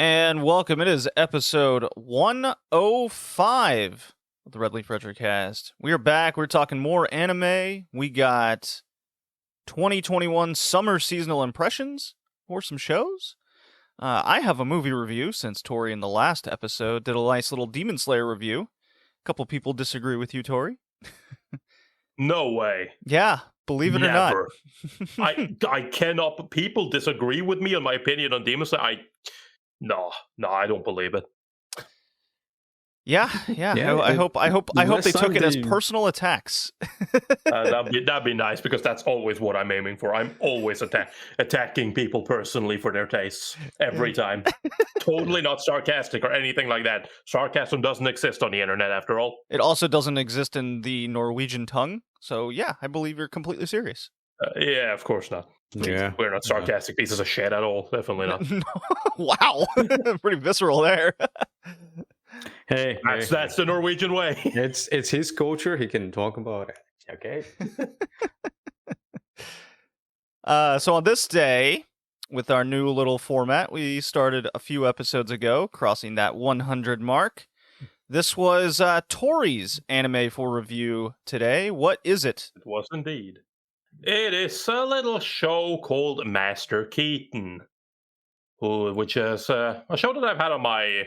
And welcome. It is episode 105 of the Red Leaf Retrocast. We are back. We're talking more anime. We got 2021 summer seasonal impressions for some shows. I have a movie review since Tori in the last episode did a nice little Demon Slayer review. A couple people disagree with you, Tori. No way. Yeah, believe it Never. or not. I cannot. People disagree with me on my opinion on Demon Slayer. No, I don't believe it. Yeah. I hope they took it as personal attacks. That'd be nice, because that's always what I'm aiming for. I'm always attacking people personally for their tastes every time. Totally not sarcastic or anything like that. Sarcasm doesn't exist on the internet, after all. It also doesn't exist in the Norwegian tongue. So yeah, I believe you're completely serious. Yeah, of course not. Yeah, we're not sarcastic pieces of shit at all. Definitely not. Wow, pretty visceral there. Hey, that's the Norwegian way. It's his culture. He can talk about it. Okay. So on this day, with our new little format, we started a few episodes ago, crossing that 100 mark. This was Tori's anime for review today. What is it? It was indeed. It is a little show called Master Keaton, which is a show that I've had on my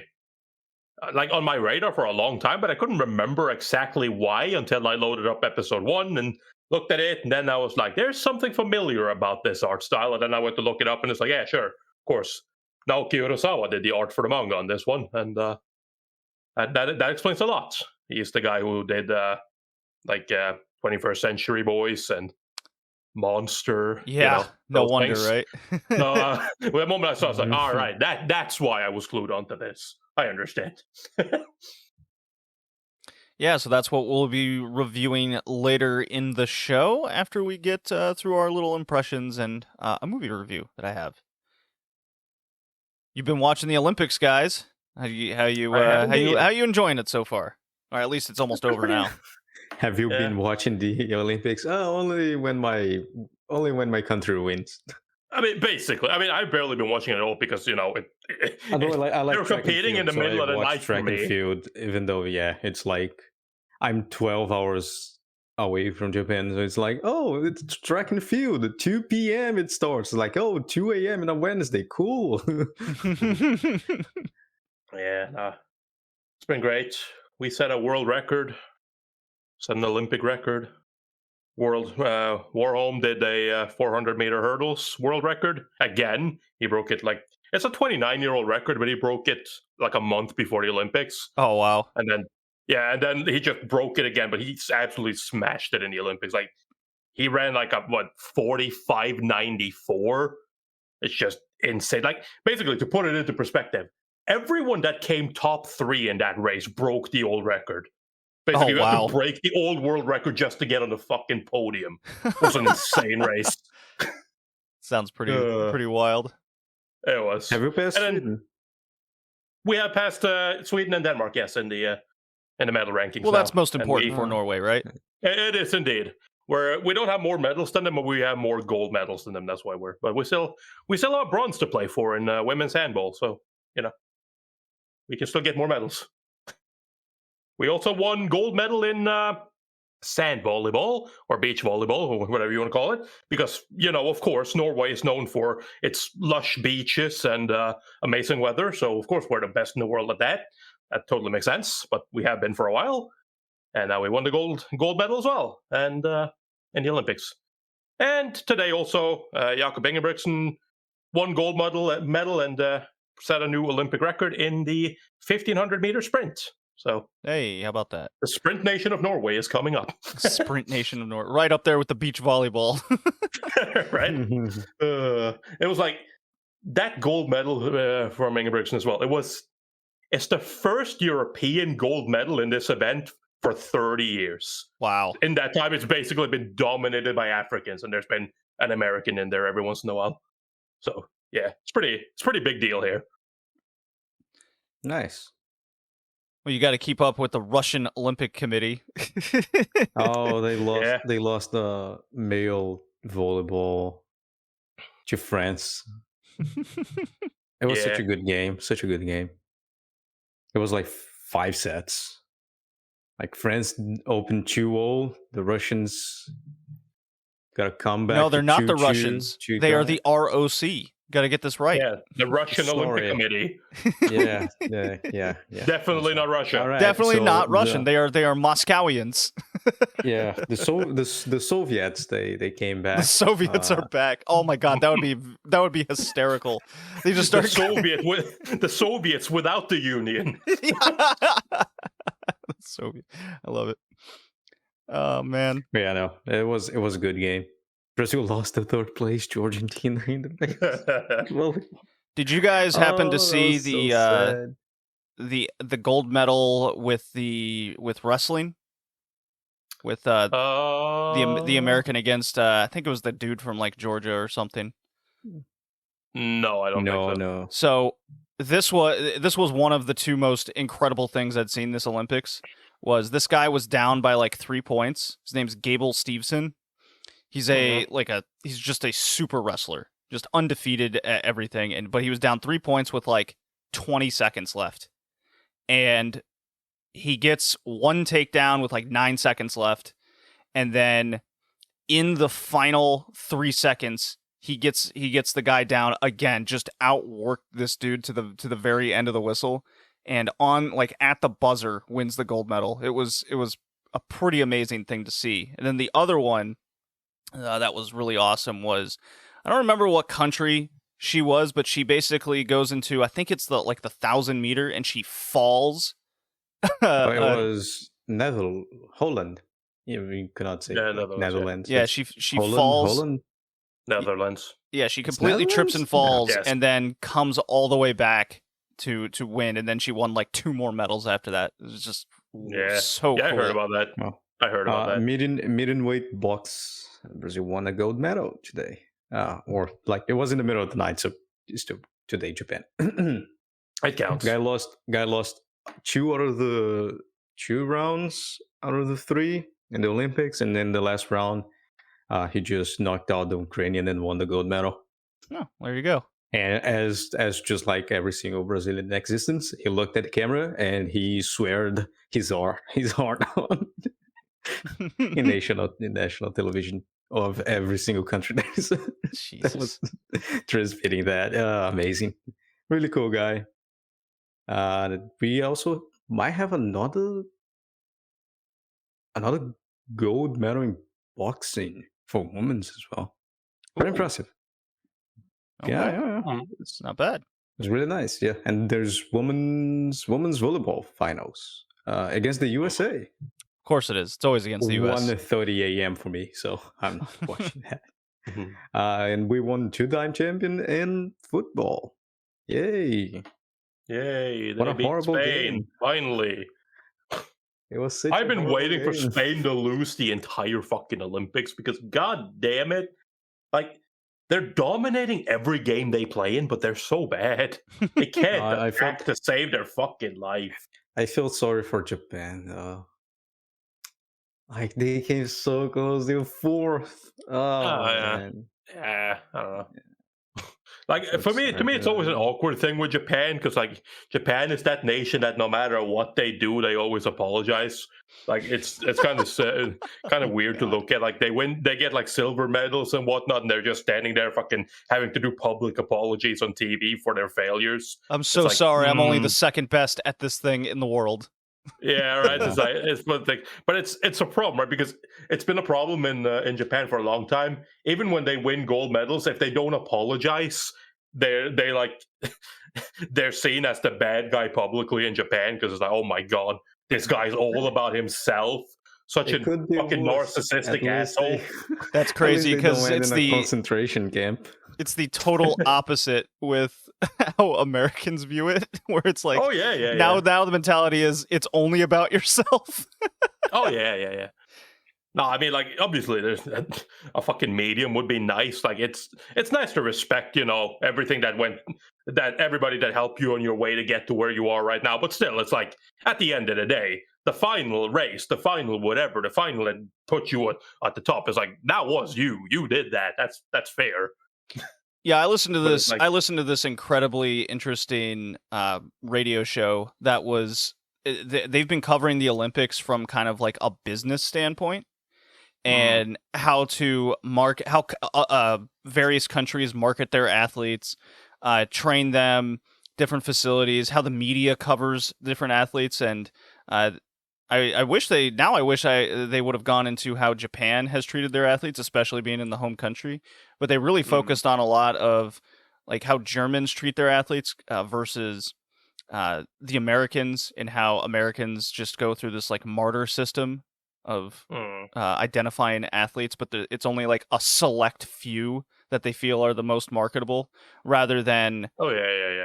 radar for a long time, but I couldn't remember exactly why until I loaded up episode 1 and looked at it, and then I was like, there's something familiar about this art style, and then I went to look it up, and it's like, yeah, sure, of course. Naoki Urasawa did the art for the manga on this one, and that explains a lot. He's the guy who did 21st Century Boys and Monster. Yeah, no wonder, things. Right? The moment I saw it, I was like, all right, that's why I was glued onto this. I understand. Yeah, so that's what we'll be reviewing later in the show after we get through our little impressions and a movie review that I have. You've been watching the Olympics, guys. How you enjoying it so far? Or at least it's almost over now. Have you been watching the Olympics? Only when my country wins. I mean, basically. I mean, I've barely been watching it at all because, I like they're competing in the middle of the night for me. Track and field, even though, it's like I'm 12 hours away from Japan, so it's like, oh, it's track and field. At 2 p.m. it starts. Like, oh, 2 a.m. on a Wednesday. Cool. Yeah, it's been great. We set a world record, set an Olympic record. Warholm did a 400-meter hurdles world record again. He broke it it's a 29-year-old record, but he broke it like a month before the Olympics. Oh wow! And then he just broke it again, but he absolutely smashed it in the Olympics. Like he ran 45.94. It's just insane. Like basically, to put it into perspective, everyone that came top 3 in that race broke the old record. Basically, you have to break the old world record just to get on the fucking podium. It was an insane race. Sounds pretty wild. It was. Have you passed Sweden? We have passed Sweden and Denmark, yes, in the medal rankings. Well, that's most important for Norway, right? It is indeed. We don't have more medals than them, but we have more gold medals than them. That's why but we still have bronze to play for in women's handball. So we can still get more medals. We also won gold medal in sand volleyball or beach volleyball, or whatever you want to call it, because, of course, Norway is known for its lush beaches and amazing weather. So, of course, we're the best in the world at that. That totally makes sense, but we have been for a while. And now we won the gold medal as well, and in the Olympics. And today also, Jakob Ingebrigtsen won gold medal and set a new Olympic record in the 1,500-meter sprint. So, hey, how about that? The Sprint Nation of Norway is coming up. Sprint Nation of Norway, right up there with the beach volleyball. Right? It was like that gold medal from Ingebrigtsen as well. It's the first European gold medal in this event for 30 years. Wow. In that time, it's basically been dominated by Africans, and there's been an American in there every once in a while. So, yeah, it's pretty big deal here. Nice. Well, you got to keep up with the Russian Olympic Committee. Oh, they lost. Yeah. They lost the male volleyball to France. It was such Yeah. a good game. Such a good game. It was like 5 sets. Like France opened 2-0. The Russians got a comeback. No, they're to not the 2-2, Russians. They are the ROC. Got to get this right. Yeah, the Russian Olympic Sorry. Committee. Yeah. Definitely not Russia. All right, Definitely so not Russian. They are Moscowians. Yeah, the Soviets they came back. The Soviets are back. Oh my god, that would be hysterical. They just start the Soviets without the Union. Soviet. I love it. Oh man. Yeah, no, it was a good game. Brazil lost to third place to Argentina in the well, Did you guys happen to that see was so sad. the gold medal with wrestling? With the American against I think it was the dude from like Georgia or something. No, I don't think so. No. So this was one of the two most incredible things I'd seen this Olympics. Was this guy was down by like 3 points. His name's Gable Steveson. He's he's just a super wrestler, just undefeated at everything. But he was down 3 points with like 20 seconds left, and he gets one takedown with like 9 seconds left, and then in the final 3 seconds, he gets the guy down again. Just outworked this dude to the very end of the whistle, and on like at the buzzer wins the gold medal. It was a pretty amazing thing to see. And then the other one that was really awesome was, I don't remember what country she was, but she basically goes into, I think it's the 1,000 meter, and she falls. It was Holland. Yeah, we cannot say Netherlands. Yeah, she Holland, falls. Holland? Netherlands. Yeah, she completely trips and falls, and then comes all the way back to win, and then she won like 2 more medals after that. It was just so cool. I heard about that. Oh. I heard about that. Medium weight box, Brazil won a gold medal today. Or like it was in the middle of the night, so it's today, Japan. It counts. Guy lost 2 out of the 2 rounds out of the 3 in the Olympics, and then the last round, he just knocked out the Ukrainian and won the gold medal. Oh, there you go. And as just like every single Brazilian in existence, he looked at the camera and he sweared his heart on in national television of every single country that was transmitting that. Amazing, really cool guy. We also might have another gold medal in boxing for women as well. Very impressive. Okay. Yeah. It's not bad. It's really nice. Yeah, and there's women's volleyball finals against the USA. Of course it is. It's always against the US. 1:30 a.m. for me, so I'm not watching that. And we won 2-time champion in football. Yay! What a horrible Spain, game! Finally. It was such I've been waiting for Spain to lose the entire fucking Olympics because, god damn it, like they're dominating every game they play in, but they're so bad. They can't attack to save their fucking life. I feel sorry for Japan, though. Like they came so close, they were 4th. Man. Yeah, I don't know. Like to me, it's always an awkward thing with Japan because like Japan is that nation that no matter what they do, they always apologize. Like it's kind of weird to look at. Like they get like silver medals and whatnot, and they're just standing there fucking having to do public apologies on TV for their failures. I'm so sorry. I'm only the second best at this thing in the world. Yeah, right. But it's a problem, right? Because it's been a problem in Japan for a long time. Even when they win gold medals, if they don't apologize, they're seen as the bad guy publicly in Japan because it's like, oh my god, this guy's all about himself. Such a fucking narcissistic asshole. That's crazy because it's the concentration camp. It's the total opposite with how Americans view it, where it's like, now the mentality is it's only about yourself. Oh yeah. No, I mean, like, obviously, there's a fucking medium would be nice. Like, it's nice to respect, everything that everybody that helped you on your way to get to where you are right now. But still, it's like, at the end of the day, the final race, the final whatever, the final that put you at the top is like, that was you. You did that. That's fair. Yeah, I listened to But it's this. like- I listened to this incredibly interesting radio show that was. They've been covering the Olympics from kind of like a business standpoint, and how to market, how various countries market their athletes, train them, different facilities, how the media covers different athletes, and I wish they would have gone into how Japan has treated their athletes, especially being in the home country. But they really focused on a lot of like how Germans treat their athletes versus the Americans, and how Americans just go through this like martyr system of identifying athletes, but it's only like a select few that they feel are the most marketable, rather than,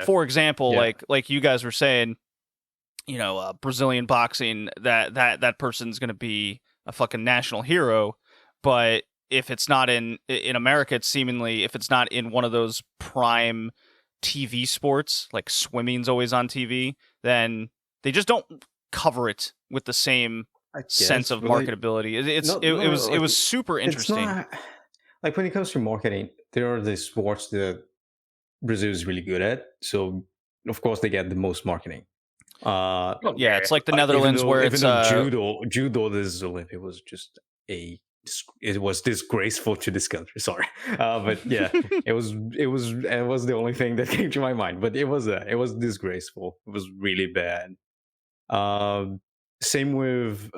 for example, like you guys were saying, Brazilian boxing, that person's going to be a fucking national hero, but if it's not in America, it's seemingly, if it's not in one of those prime TV sports, like swimming's always on TV, then they just don't cover it with the same sense of marketability. It was super interesting. It's not, like, when it comes to marketing, there are the sports that Brazil is really good at, so of course they get the most marketing. It's like the Netherlands, where it's judo this Olympic was just it was disgraceful to this country. Sorry, but yeah, it was the only thing that came to my mind. But it was disgraceful. It was really bad. Same with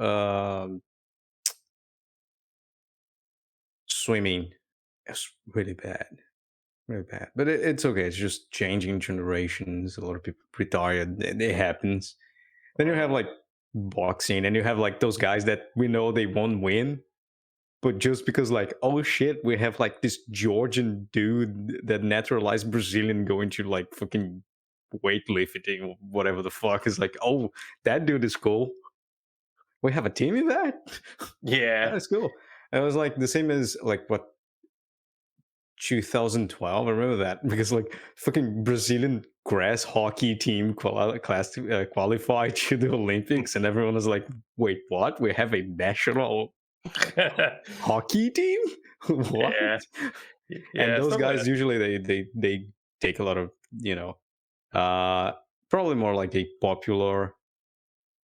swimming. It's really bad. Really bad. But it's okay. It's just changing generations. A lot of people retired. It happens. Then you have like boxing, and you have like those guys that we know they won't win, but just because, like, oh shit, we have like this Georgian dude that naturalized Brazilian going to like fucking weightlifting or whatever the fuck, is like, oh, that dude is cool. We have a team in that? Yeah. That's cool. And it was like the same as like what 2012. I remember that because like fucking Brazilian grass hockey team qualified to the Olympics, and everyone was like, wait, what? We have a national hockey team? What? And those guys usually they take a lot of, probably more like a popular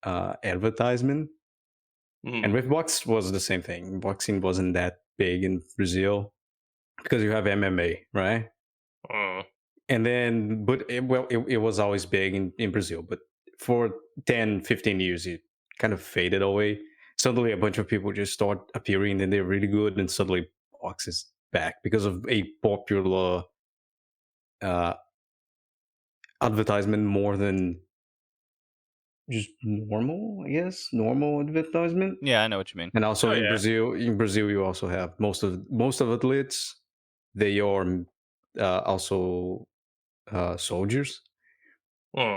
advertisement. And with box was the same thing. Boxing wasn't that big in Brazil because you have MMA, right? And then, but it was always big in Brazil, but for 10, 15 years, it kind of faded away. Suddenly a bunch of people just start appearing and they're really good, and suddenly box is back because of a popular advertisement more than just normal, I guess. Normal advertisement. Yeah, I know what you mean. And also in Brazil you also have most of athletes, they are also soldiers.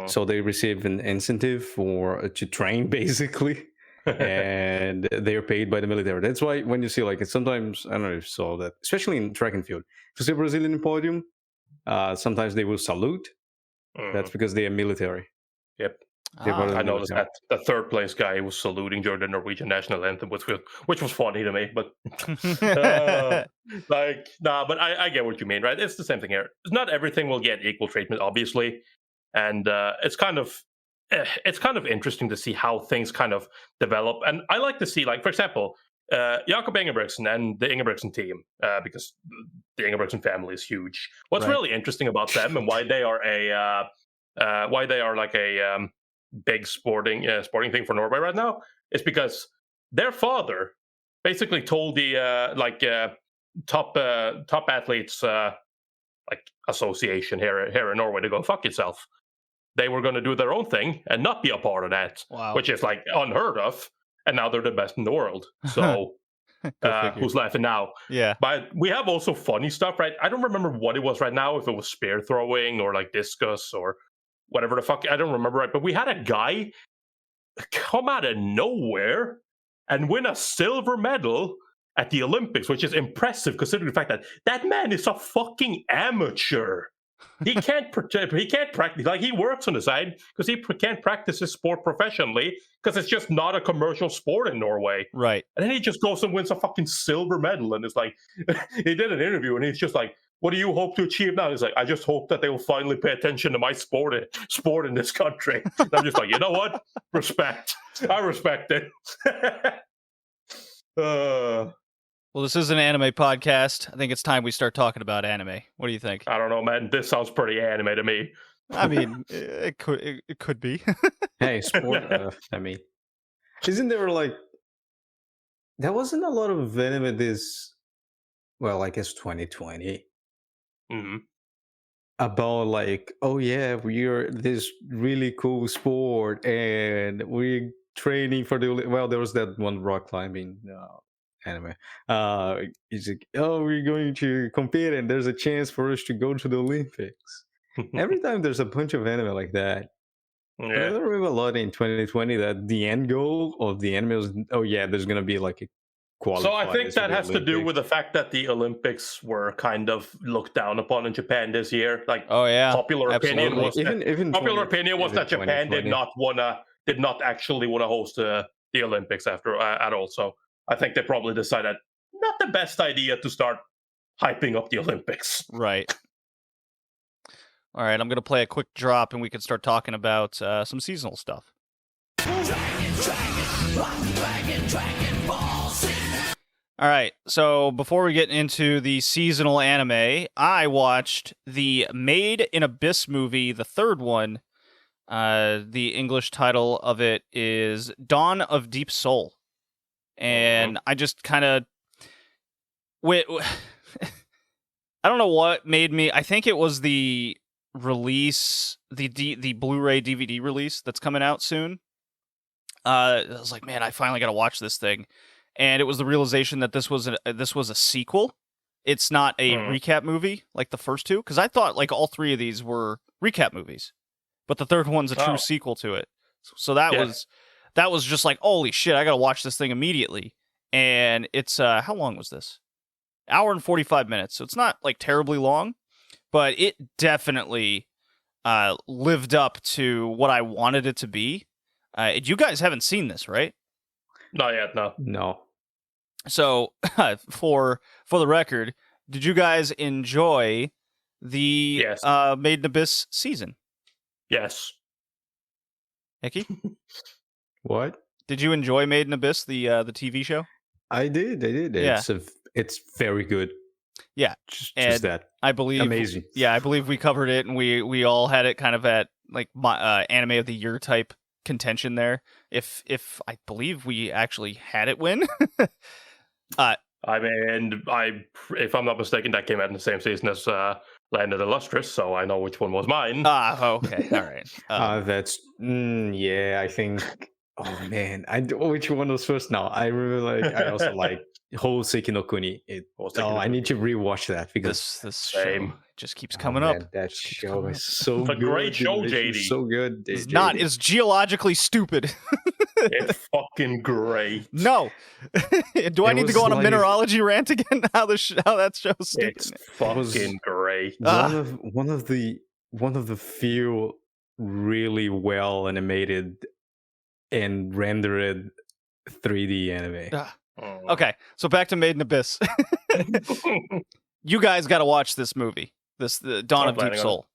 So they receive an incentive to train basically. And they're paid by the military. That's why when you see like sometimes, I don't know if you saw that, especially in track and field, if you see a Brazilian podium, sometimes they will salute. That's because they are military. Yep. I noticed that the third place guy was saluting during the Norwegian national anthem, which was funny to me. But but I get what you mean, right? It's the same thing here. Not everything will get equal treatment, obviously, and it's kind of interesting to see how things kind of develop. And I like to see, like, for example, Jakob Ingebrigtsen and the Ingebrigtsen team, because the Ingebrigtsen family is huge. What's really interesting about them and why they are like a big sporting thing for Norway right now is because their father basically told the top athletes like association here in Norway to go fuck itself. They were going to do their own thing and not be a part of that, which is like unheard of. And now they're the best in the world. So who's laughing now? Yeah. But we have also funny stuff, right? I don't remember what it was right now, if it was spear throwing or like discus or whatever the fuck. I don't remember, right? But we had a guy come out of nowhere and win a silver medal at the Olympics, which is impressive considering the fact that that man is a fucking amateur. He can't practice, like, he works on the side because he can't practice his sport professionally because it's just not a commercial sport in Norway. Right. And then he just goes and wins a fucking silver medal, and it's like he did an interview and he's just like, what do you hope to achieve now? He's like, I just hope that they will finally pay attention to my sport in this country. And I'm just like, you know what? Respect. I respect it. Well, this is an anime podcast. I think it's time we start talking about anime. What do you think? I don't know, man. This sounds pretty anime to me. I mean, it could be. Hey, sport. I mean, isn't there like there wasn't a lot of anime this? Well, I guess 2020 Mm-hmm. about like, oh yeah, we're this really cool sport and we're training for the. Well, there was that one rock climbing anime. It's like, oh, we're going to compete and there's a chance for us to go to the Olympics. Every time there's a bunch of anime like that. But I don't remember a lot in 2020 that the end goal of the anime was, oh yeah, there's gonna be like a qualifier. So I think that has to do with the fact that the Olympics were kind of looked down upon in Japan this year. Like, Oh yeah, popular opinion absolutely. was popular opinion was that Japan did not actually want to host the Olympics at all. So I think they probably decided not the best idea to start hyping up the Olympics. Right. All right, I'm going to play a quick drop and we can start talking about some seasonal stuff. All right, so before we get into the seasonal anime, I watched the Made in Abyss movie, the third one. The English title of it is Dawn of Deep Soul. And I just kind of... I don't know what made me... I think it was the release, the Blu-ray DVD release that's coming out soon. I was like, man, I finally got to watch this thing, and it was the realization that this was a sequel. It's not a recap movie like the first two, because I thought like all three of these were recap movies, but the third one's a true sequel to it. So that was just like, holy shit, I got to watch this thing immediately. And it's how long was this? Hour and 45 minutes, so it's not like terribly long. But it definitely lived up to what I wanted it to be. You guys haven't seen this, right? Not yet, no. No. So, for the record, did you guys enjoy the Made in Abyss season? Yes. Nicky? What? Did you enjoy Made in Abyss, the TV show? I did. Yeah. It's very good. Yeah. Just that. I believe amazing. Yeah, I believe we covered it, and we all had it kind of at like anime of the year type contention there. If I believe we actually had it win. I mean, if I'm not mistaken, that came out in the same season as Land of the Lustrous, so I know which one was mine. Okay, all right. That's yeah. I think. Oh man, which one was first? Now I really I also like Houseki no Kuni. I need to rewatch that because this show just keeps coming up. That show is so it's good. It's a great show, JD. It's so good. It's not. It's geologically stupid. It's fucking great. No. Do I need to go on a mineralogy rant again? How that show's stupid? It's fucking great. One of the few really well animated and rendered 3D anime. Okay, so back to Made in Abyss. You guys got to watch this movie, the Dawn of Deep Soul.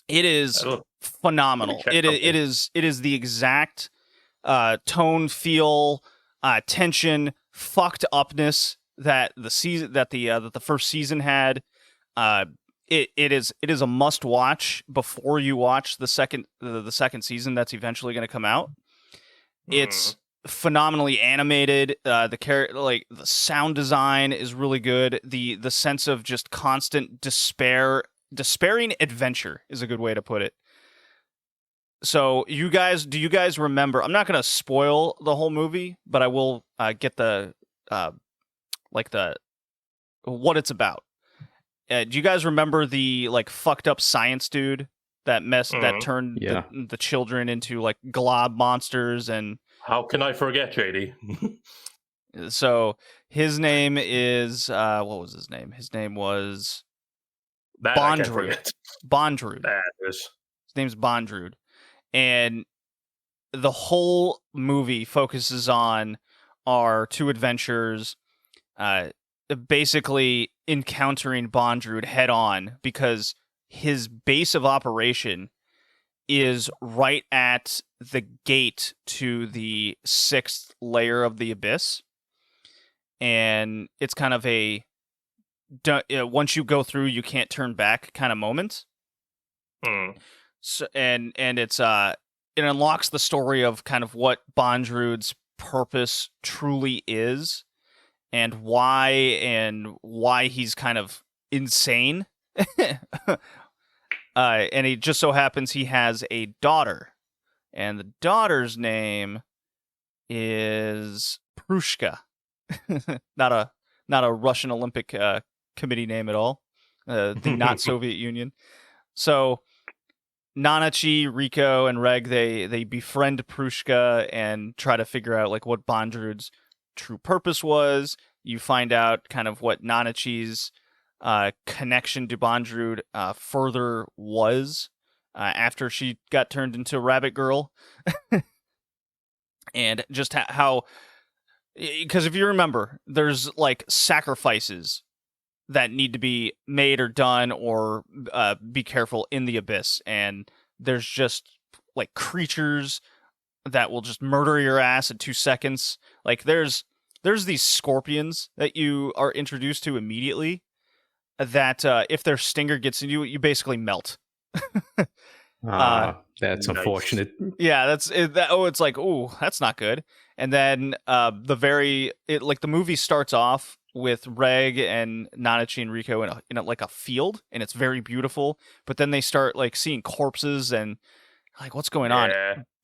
It is phenomenal. It is the exact tone, feel, tension, fucked upness that the first season had. It is a must watch before you watch the second season that's eventually going to come out. It's phenomenally animated. The sound design is really good. The sense of just constant despairing adventure is a good way to put it. So do you guys remember? I'm not going to spoil the whole movie, but I will get the what it's about. Do you guys remember the fucked up science dude that turned the children into like glob monsters? And how can I forget, JD? So his name is what was his name? His name was Bondrewd. Bondrewd. His name's Bondrewd, and the whole movie focuses on our two adventurers basically encountering Bondrewd head on because his base of operation is right at the gate to the 6th layer of the Abyss. And it's kind of a once you go through, you can't turn back kind of moment. So, and it's it unlocks the story of kind of what Bondrewd's purpose truly is, and why he's kind of insane. And it just so happens he has a daughter, and the daughter's name is Prushka. not a Russian Olympic Committee name at all. The not Soviet Union. So Nanachi, Rico, and Reg they befriend Prushka and try to figure out like what Bondrewd's true purpose was. You find out kind of what Nanachi's connection to Bondrewd further was after she got turned into Rabbit Girl. And just how, because if you remember, there's like sacrifices that need to be made or done or be careful in the Abyss, and there's just like creatures that will just murder your ass in 2 seconds. Like there's these scorpions that you are introduced to immediately that if their stinger gets into you, you basically melt. That's nice. Unfortunate. Yeah, it's like, ooh, that's not good. And then the movie starts off with Reg and Nanachi and Rico in like a field, and it's very beautiful. But then they start like seeing corpses and like, what's going on?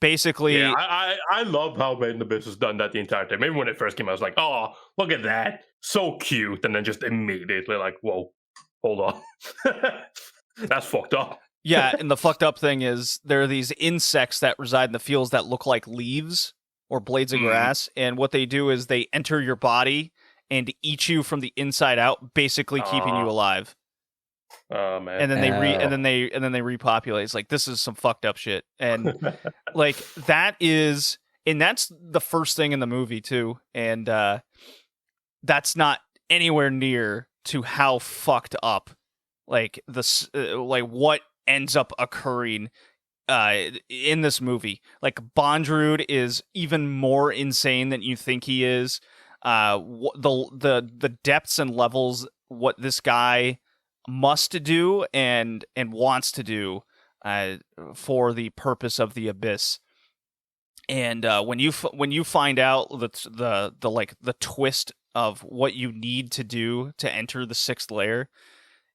Basically, yeah, I love how Made in Abyss has done that the entire time. Maybe when it first came out, I was like, oh, look at that, so cute, and then just immediately like, whoa, hold on, that's fucked up. Yeah, and the fucked up thing is there are these insects that reside in the fields that look like leaves or blades of grass, and what they do is they enter your body and eat you from the inside out, basically keeping you alive. Oh man! And then they repopulate. It's like, this is some fucked up shit, and like that's the first thing in the movie too, and that's not anywhere near to how fucked up like this like what ends up occurring in this movie. Like Bondrewd is even more insane than you think he is. The depths and levels what this guy must do and wants to do for the purpose of the Abyss. And when you find out the twist of what you need to do to enter the 6th layer,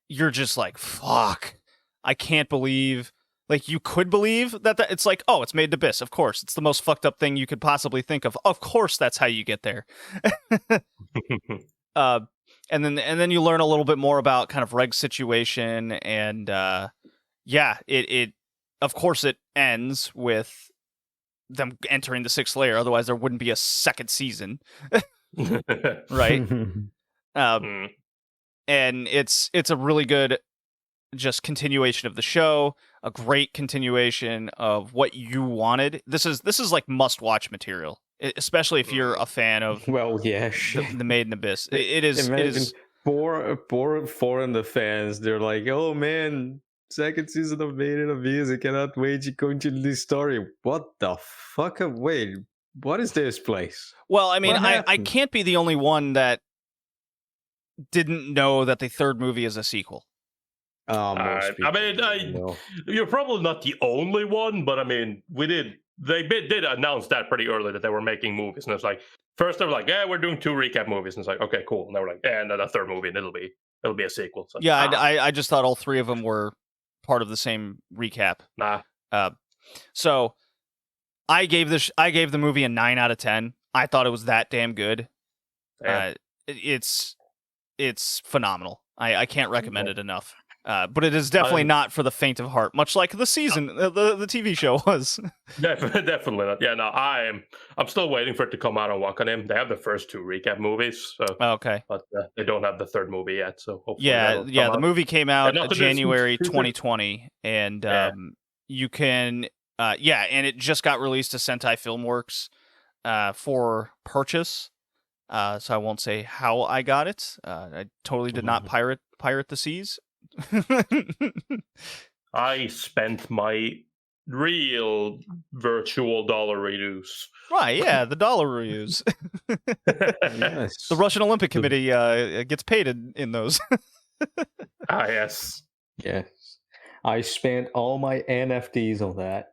you're just like, fuck. I can't believe, like, you could believe that it's like, oh, it's Made in Abyss. Of course, it's the most fucked up thing you could possibly think of. Of course, that's how you get there. And then you learn a little bit more about kind of Reg's situation, and it of course it ends with them entering the 6th layer. Otherwise, there wouldn't be a second season, right? And it's a really good just continuation of the show, a great continuation of what you wanted. This is like must-watch material, especially if you're a fan of the Made in Abyss. It is poor foreign fans. They're like, oh man, 2nd season of Made in Abyss, I cannot wait to continue this story. What the fuck? Wait, what is this place? Well, I mean, I can't be the only one that didn't know that the 3rd movie is a sequel. You're probably not the only one, but I mean, they did announce that pretty early that they were making movies, and it's like, first they were like, yeah, we're doing 2 recap movies, and it's like, okay, cool, and they were like, and then a 3rd movie, and it'll be a sequel. So, yeah, I just thought all 3 of them were part of the same recap. Nah. So I gave the movie a 9 out of 10. I thought it was that damn good. It's phenomenal. I can't recommend it enough. But it is definitely not for the faint of heart, much like the season, the TV show was. Definitely not. Yeah, no, I'm still waiting for it to come out on Wakanim. They have the first 2 recap movies, so okay, but they don't have the 3rd movie yet. So hopefully the movie came out January 2020, and you can and it just got released to Sentai Filmworks for purchase. So I won't say how I got it. I totally did not pirate the seas. I spent my real virtual dollar reduce. Right, yeah, the dollar reviews. Yes. The Russian Olympic Committee gets paid in those. Yes. Yes. I spent all my NFTs on that.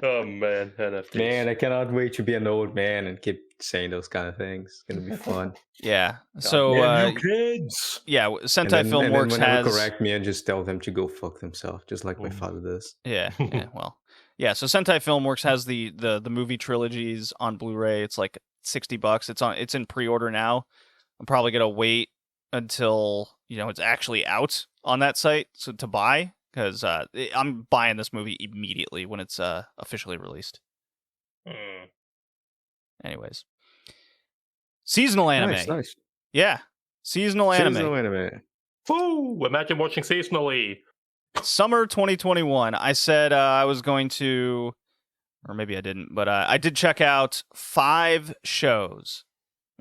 Oh man, NFTs. Man, I cannot wait to be an old man and keep saying those kind of things. It's gonna be fun. Yeah. So you kids. yeah, and Sentai then Filmworks whenever has correct me and just tell them to go fuck themselves, just like my father does. Yeah, well. Yeah, so Sentai Filmworks has the movie trilogies on Blu-ray. It's like $60. It's in pre-order now. I'm probably going to wait until, it's actually out on that site to buy, cuz I'm buying this movie immediately when it's officially released. Anyways. Seasonal anime. Nice. Yeah. Seasonal anime. Woo! Imagine watching seasonally. Summer 2021. I said I was going to, or maybe I didn't, but I did check out 5 shows.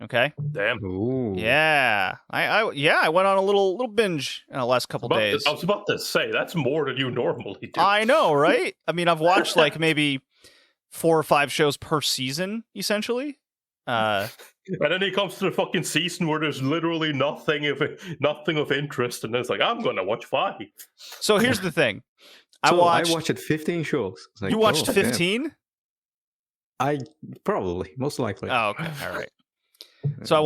Okay. Damn. Ooh. Yeah. I went on a little binge in the last couple days. I was about to say that's more than you normally do. I know, right? I mean, I've watched like maybe 4 or 5 shows per season, essentially. And then it comes to the fucking season where there's literally nothing of interest, and it's like I'm gonna watch 5. So here's the thing. I watched watched 15 shows. Like, you watched 15? I probably, most likely. Oh, okay. All right. So I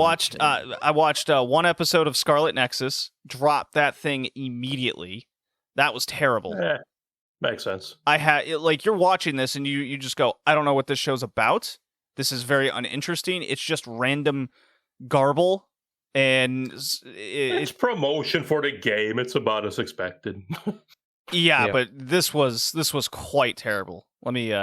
watched 1 episode of Scarlet Nexus, dropped that thing immediately. That was terrible. Makes sense. You're watching this and you just go, I don't know what this show's about. This is very uninteresting. It's just random garble, and it's promotion for the game. It's about as expected. Yeah, but this was quite terrible. Let me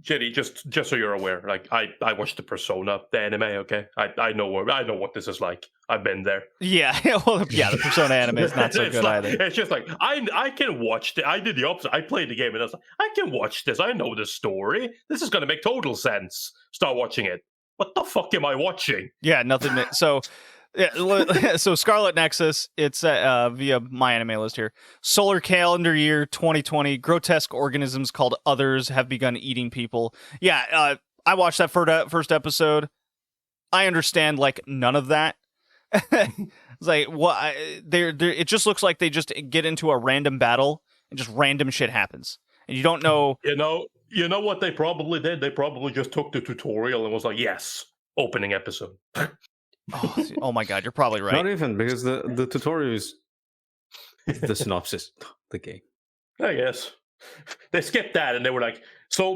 Jenny, just so you're aware, like I watched the Persona, the anime. Okay, I know what this is like. I've been there. Yeah, the Persona anime is not so good either. It's just like I can watch I did the opposite. I played the game and I was like, I can watch this. I know the story. This is gonna make total sense. Start watching it. What the fuck am I watching? Yeah, nothing. So. Yeah, so Scarlet Nexus, it's via my anime list here. Solar calendar year 2020, grotesque organisms called others have begun eating people. Yeah, I watched that first episode. I understand like none of that. It's like what it just looks like they just get into a random battle and just random shit happens. And you don't know. You know what they probably did? They probably just took the tutorial and was like, yes, opening episode. Oh my god, you're probably right. Not even, because the tutorial is the synopsis of the game. I guess. They skipped that and they were like, so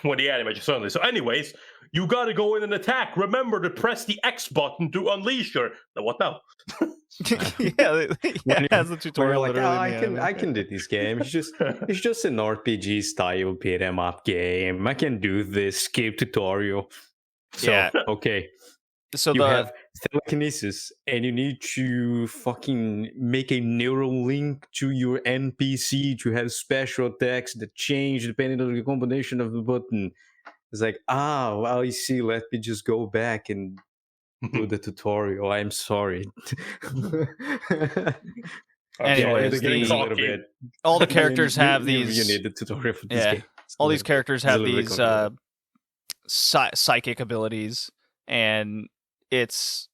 when the anime just suddenly. So anyways, you gotta go in and attack. Remember to press the X button to unleash your what now? It has the tutorial. Like, I can do this game. It's just an RPG style beat 'em up game. I can do this. Skip tutorial. So, okay. So you have telekinesis, and you need to fucking make a neural link to your NPC to have special attacks that change depending on the combination of the button. It's like, well, I see. Let me just go back and do the tutorial. I'm sorry. Anyways, all the characters have these. You need the tutorial for this game. All these characters have these psychic abilities, and it's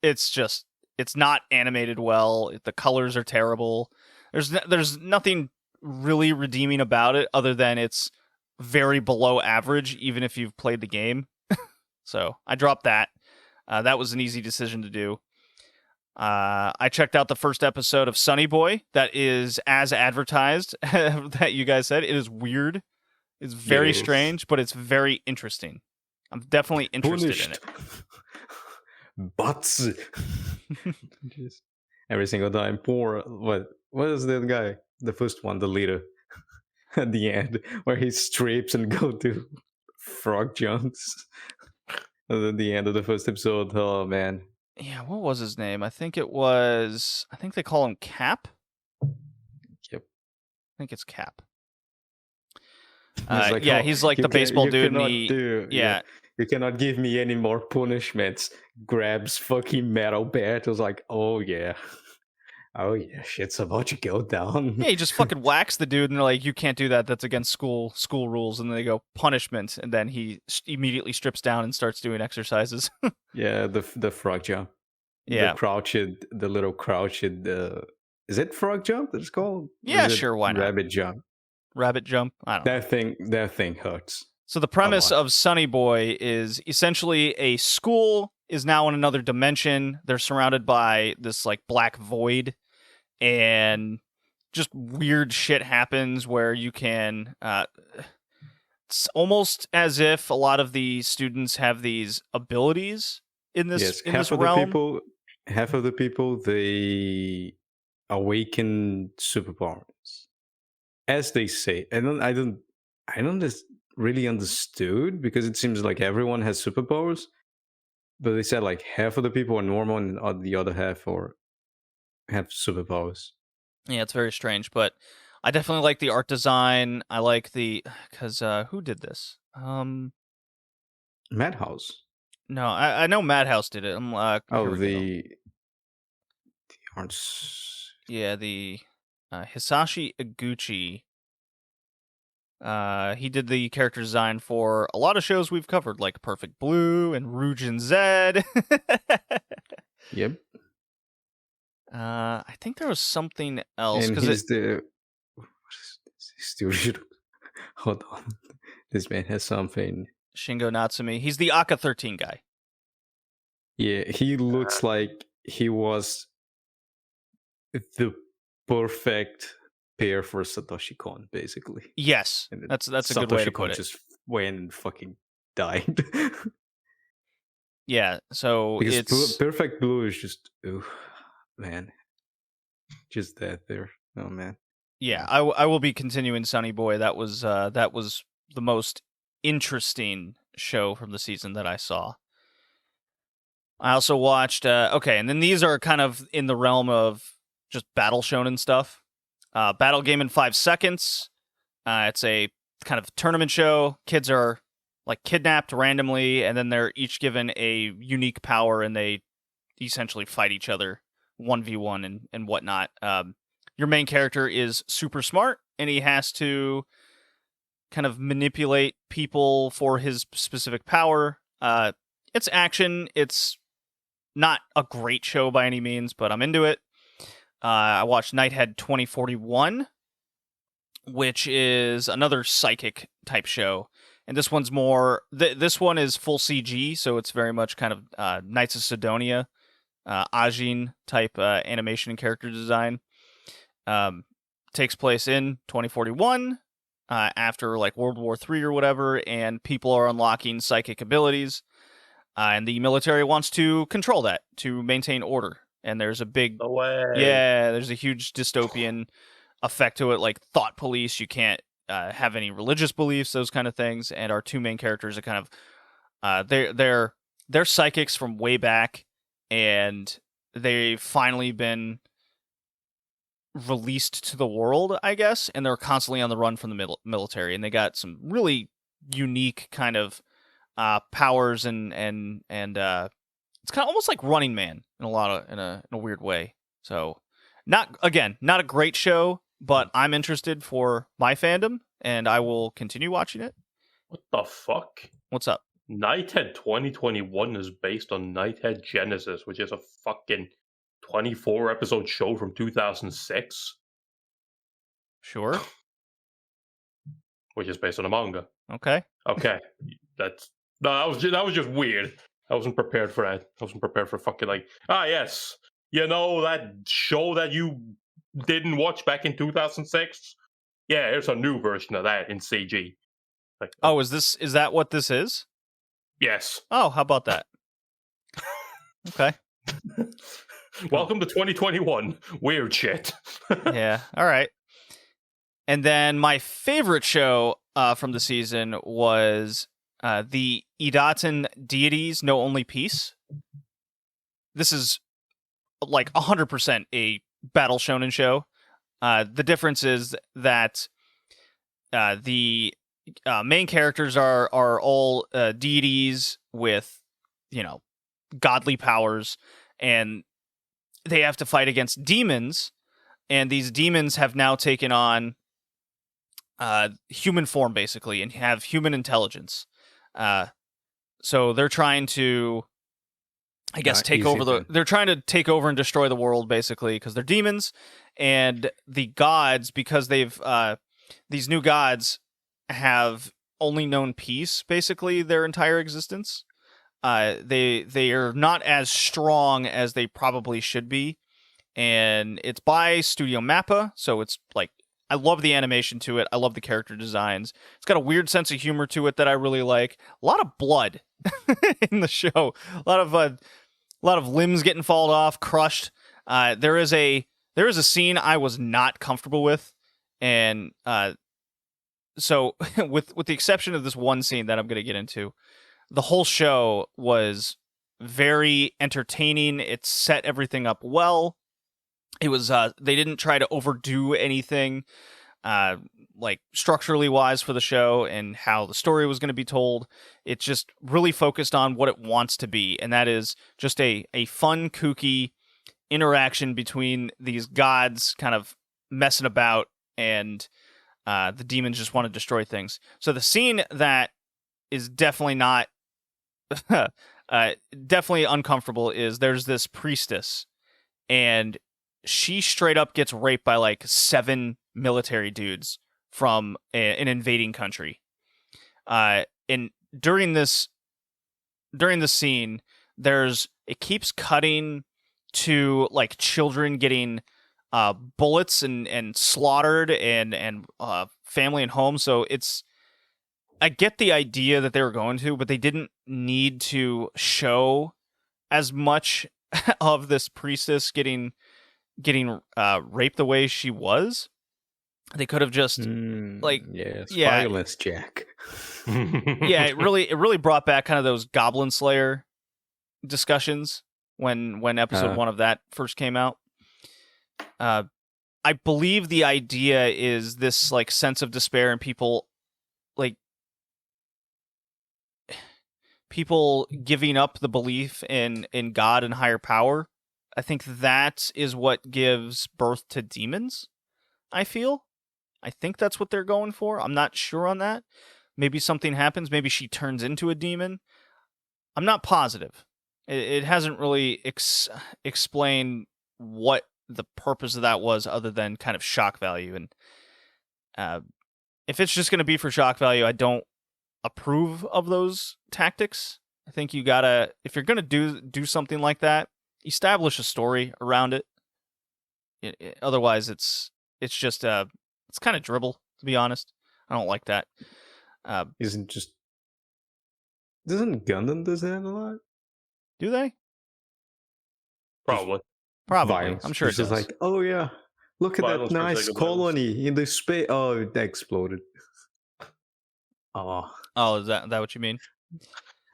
not animated well. The colors are terrible. There's nothing really redeeming about it other than it's very below average, even if you've played the game. So I dropped that. That was an easy decision to do. I checked out the first episode of Sunny Boy. That is as advertised that you guys said. It is weird. It's very strange, but it's very interesting. I'm definitely interested in it. Butts. Just every single time. Poor what is that guy? The first one, the leader. At the end, where he strips and go to frog jumps. At the end of the first episode. Oh man. Yeah, what was his name? I think they call him Cap. Yep. I think it's Cap. Like, yeah, oh, he's like you the baseball you dude. And cannot he, do, yeah, you cannot give me any more punishments. Grabs fucking metal bat. I was like, oh yeah, oh yeah, shit's about to go down. yeah, he just fucking whacks the dude, and they're like, "You can't do that. That's against school rules." And then they go punishment, and then he immediately strips down and starts doing exercises. Yeah, the frog jump, Yeah. the little crouched. Is it frog jump? That it's called? Or Yeah, is it sure, why not? rabbit jump? Rabbit jump. I don't know. That thing hurts. So the premise lot. of Sunny Boy is essentially a school is now in another dimension. They're surrounded by this like black void, and just weird shit happens where you can. It's almost as if a lot of the students have these abilities in this Yes, in this realm. half of the people they awaken superpowers, as they say. I don't really understood because it seems like everyone has superpowers, but they said like half of the people are normal and the other half have superpowers. Yeah, it's very strange, but I definitely like the art design. I like because who did this? Madhouse. No, I know Madhouse did it. Here Oh, we go. the arts. Yeah, the Hisashi Iguchi. He did the character design for a lot of shows we've covered, like Perfect Blue and Ryujin Z. Yep. I think there was something else And he's the studio. Hold on, this man has something. Shingo Natsumi. He's the Aka 13 guy. Yeah, he looks like he was the perfect pair for Satoshi Kon, basically. Yes, And that's a good way to put it. Just went and fucking died. Yeah, so Because it's Perfect Blue is just, ooh, man, just that there. Oh man. yeah. I will be continuing Sunny Boy. That was the most interesting show from the season that I saw. I also watched okay, and then these are kind of in the realm of just battle shonen stuff. Battle Game in 5 Seconds. It's a kind of tournament show. Kids are like kidnapped randomly, and then they're each given a unique power, and they essentially fight each other 1v1 and whatnot. Your main character is super smart, and he has to kind of manipulate people for his specific power. It's action. It's not a great show by any means, but I'm into it. I watched Nighthead 2041, which is another psychic type show. And this one's more... this one is full CG, so it's very much kind of Knights of Sidonia, Ajin type animation and character design. Takes place in 2041, after like World War III or whatever, and people are unlocking psychic abilities. And the military wants to control that, to maintain order. And there's a big... No way. Yeah, there's a huge dystopian effect to it, like thought police. You can't have any religious beliefs, those kind of things. And our two main characters are kind of... they're psychics from way back, and they've finally been released to the world, I guess, and they're constantly on the run from the military. And they got some really unique kind of powers and it's kind of almost like Running Man in a weird way. So not a great show, but I'm interested for my fandom and I will continue watching it. What the fuck? What's up? Nighthead 2021 is based on Nighthead Genesis, which is a fucking 24 episode show from 2006. Sure. Which is based on a manga. Okay. That was just weird. I wasn't prepared for that. I wasn't prepared for fucking like, yes, you know that show that you didn't watch back in 2006? Yeah, there's a new version of that in CG. Like, oh, is that what this is? Yes. Oh, how about that? Okay. Welcome to 2021. Weird shit. Yeah. All right. And then my favorite show from the season was the Idaten Deities Know Only Peace. This is like 100% a battle shonen show. The difference is that the main characters are all deities with, godly powers, and they have to fight against demons, and these demons have now taken on human form, basically, and have human intelligence. So they're trying to, I guess, take over they're trying to take over and destroy the world, basically, because they're demons, and the gods, because they've these new gods have only known peace, basically, their entire existence. They are not as strong as they probably should be, and it's by Studio Mappa, so it's like, I love the animation to it. I love the character designs. It's got a weird sense of humor to it that I really like. A lot of blood in the show. A lot of limbs getting fallen off, crushed. There is a scene I was not comfortable with, and so with the exception of this one scene that I'm going to get into, the whole show was very entertaining. It set everything up well. It was they didn't try to overdo anything like structurally wise for the show and how the story was going to be told. It just really focused on what it wants to be, and that is just a fun, kooky interaction between these gods kind of messing about, and the demons just want to destroy things. So the scene that is definitely not definitely uncomfortable is there's this priestess, and she straight up gets raped by like 7 military dudes from an invading country. And during this scene, it keeps cutting to like children getting bullets and slaughtered, and family and home. So I get the idea that they were going to, but they didn't need to show as much of this priestess getting raped the way she was. They could have just violence, Jack. Yeah, it really brought back kind of those Goblin Slayer discussions when episode 1 of that first came out. I believe the idea is this like sense of despair and people giving up the belief in God and higher power. I think that is what gives birth to demons, I think that's what they're going for. I'm not sure on that. Maybe something happens. Maybe she turns into a demon. I'm not positive. It hasn't really explained what the purpose of that was, other than kind of shock value. And if it's just going to be for shock value, I don't approve of those tactics. I think you gotta, if you're going to do something like that, establish a story around it. Otherwise, it's just it's kind of dribble, to be honest. I don't like that. Doesn't Gundam does that a lot? Do they? Probably. Violence. I'm sure it's it just does. like, oh yeah, look at Violence that for nice sake of colony in the space. Oh, it exploded. Oh, is that what you mean?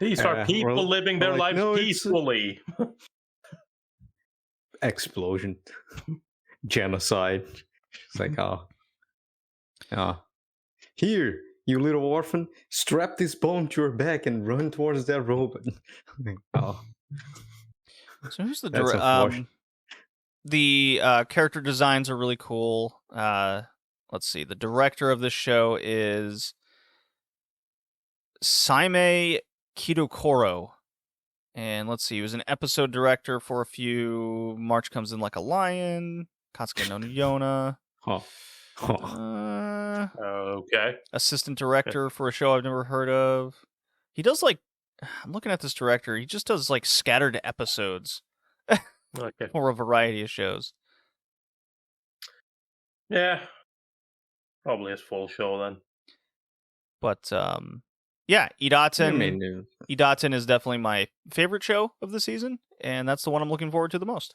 These are people living their lives peacefully. Explosion. Genocide. It's like, here, you little orphan, strap this bone to your back and run towards that robot. So who's the director? The character designs are really cool. Let's see. The director of this show is Saime Kidokoro. And let's see, he was an episode director for a few. March Comes in Like a Lion, Katsuki no Yona. Okay. Assistant director for a show I've never heard of. He does like, I'm looking at this director, he just does like scattered episodes. Okay. For a variety of shows. Yeah. Probably his full show then. But yeah, Idaten is definitely my favorite show of the season, and that's the one I'm looking forward to the most.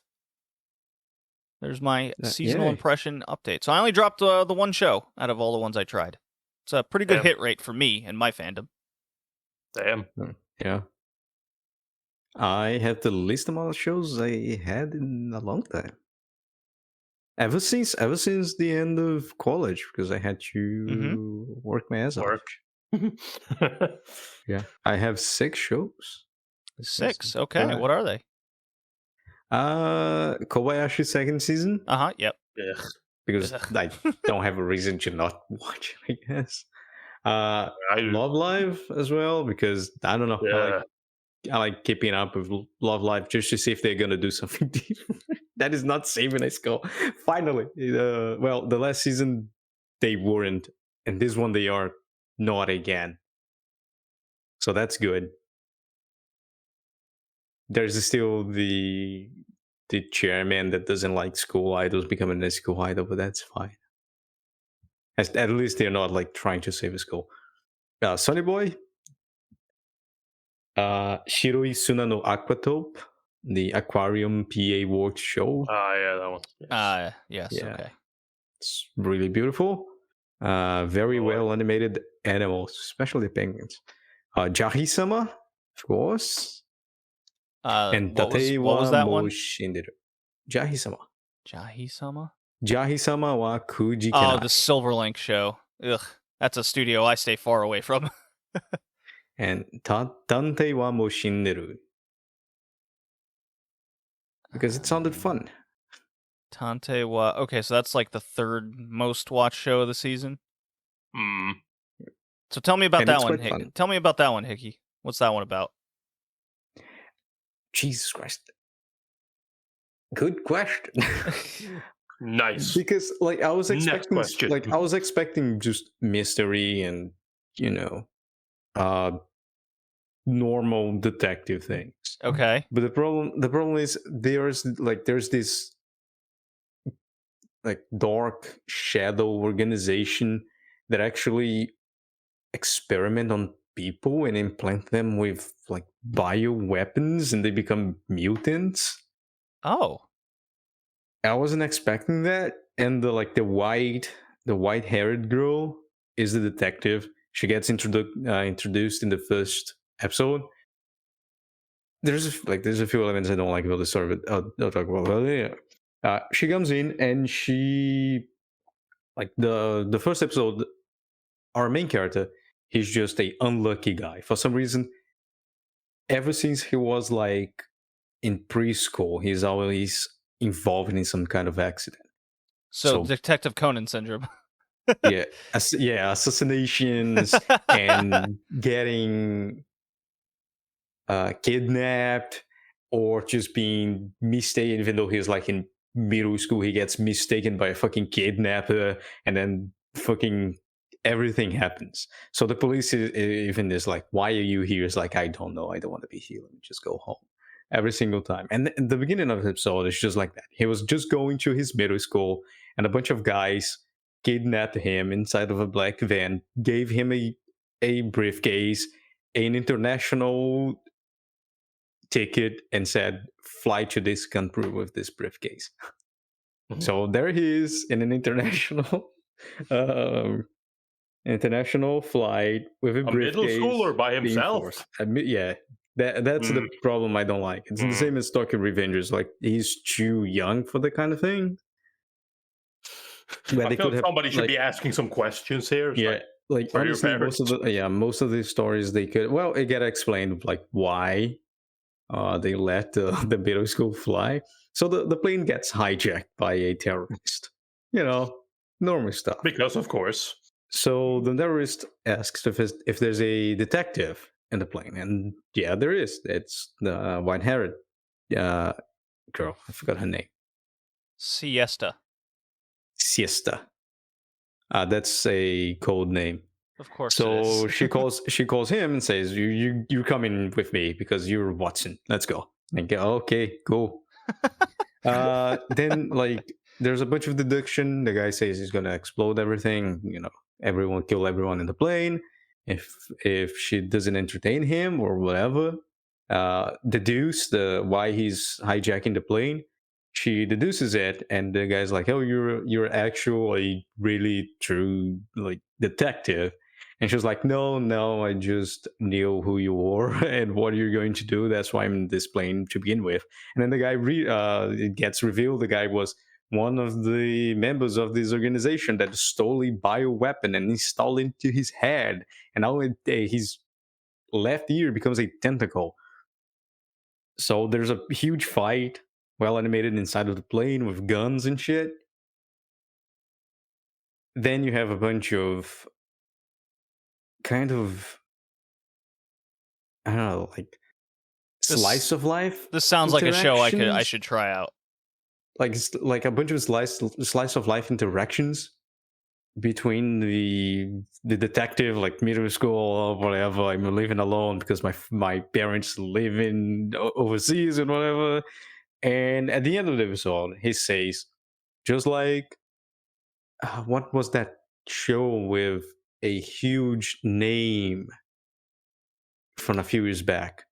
There's my seasonal impression update. So I only dropped the one show out of all the ones I tried. It's a pretty good hit rate for me and my fandom. Damn. Yeah. I had the least amount of shows I had in a long time. Ever since the end of college, because I had to work my ass off. Yeah, I have 6 shows. 6. Okay. Right. What are they? Kobayashi second season, Yep. Ugh. because Ugh. I don't have a reason to not watch it, I guess. I- Love Live as well, because I don't know. yeah. I like keeping up with Love Live just to see if they're gonna do something different. That is not saving a skull. Finally, well, the last season they weren't, and this one they are not again. So that's good. There's still the chairman that doesn't like school idols becoming a school idol, but that's fine. At least they're not like trying to save a school. Sonny Boy, Shiroi Suna no Aquatope, the Aquarium PA Works show. Yeah, that one. Yes. Yes. Yeah. Okay. It's really beautiful. Very well animated animals, especially penguins. Jahi-sama, of course. And what was Tateiwa that one? Moshinderu. Jahi-sama. Jahi-sama? Jahi-sama wa kuji Oh, kenai. the Silverlink show. Ugh. That's a studio I stay far away from. And Tantei wa Moshinderu. Because it sounded fun. Tante wa. Okay, so that's like the third most watched show of the season. Mm. So tell me about And that it's one. quite fun. Tell me about that one, Hickey. What's that one about? Jesus Christ. Good question. Nice. Because like I was Next expecting question. I was expecting just mystery and normal detective things. Okay. But the problem is there's this like dark shadow organization that actually experiment on people and implant them with like bio weapons and they become mutants. Oh. I wasn't expecting that. And the white haired girl is the detective. She gets introduced in the first episode. There's a few elements I don't like about the story, but I'll talk about it. Yeah. She comes in and she, like the first episode, our main character, he's just a unlucky guy. For some reason, ever since he was like in preschool, he's always involved in some kind of accident. So So- Detective Conan syndrome. Yeah, assassinations and getting kidnapped, or just being mistaken. Even though he's like in middle school, he gets mistaken by a fucking kidnapper, and then fucking everything happens. So the police even is like, "Why are you here?" It's like, "I don't know. I don't want to be here. Let me just go home." Every single time. And the beginning of the episode is just like that. He was just going to his middle school, and a bunch of guys kidnapped him inside of a black van, gave him a briefcase, an international ticket, and said, "Fly to this country with this briefcase." Mhm. So there he is in an international flight with a A briefcase. middle schooler by being himself. forced. Yeah. That's the problem I don't like. It's the same as Tokyo Revengers. Like, he's too young for the kind of thing. Where I they feel could have, somebody should like- be asking some questions here. It's Yeah, like for your honestly, most of the stories they could. Well, it get explained like why they let the middle school fly. So the plane gets hijacked by a terrorist. Normal stuff. because of course. So the terrorist asks if there's a detective in the plane, and yeah, there is. It's the white-haired girl. I forgot her name. Siesta. Siesta. That's a code name. Of course So it is. she calls him and says, "You come in with me because you're Watson. Let's go." And go, okay, cool. Then like there's a bunch of deduction. The guy says he's gonna explode everything. Everyone kill everyone in the plane. If she doesn't entertain him or whatever, deduce why he's hijacking the plane. She deduces it, and the guy's like, "Oh, you're actually really true like detective." And she's like, "No, I just knew who you were and what you're going to do. That's why I'm in this plane to begin with." And then the guy it gets revealed the guy was one of the members of this organization that stole a bioweapon and installed it into his head, and now his left ear becomes a tentacle. So there's a huge fight, well animated inside of the plane with guns and shit. Then you have a bunch of kind of, I don't know, like slice of life. This sounds like a show I interactions. should try out. Like a bunch of slice of life interactions between the detective, like middle school or whatever. I'm living alone because my parents live in overseas and whatever. And at the end of the episode, he says, just like what was that show with a huge name from a few years back?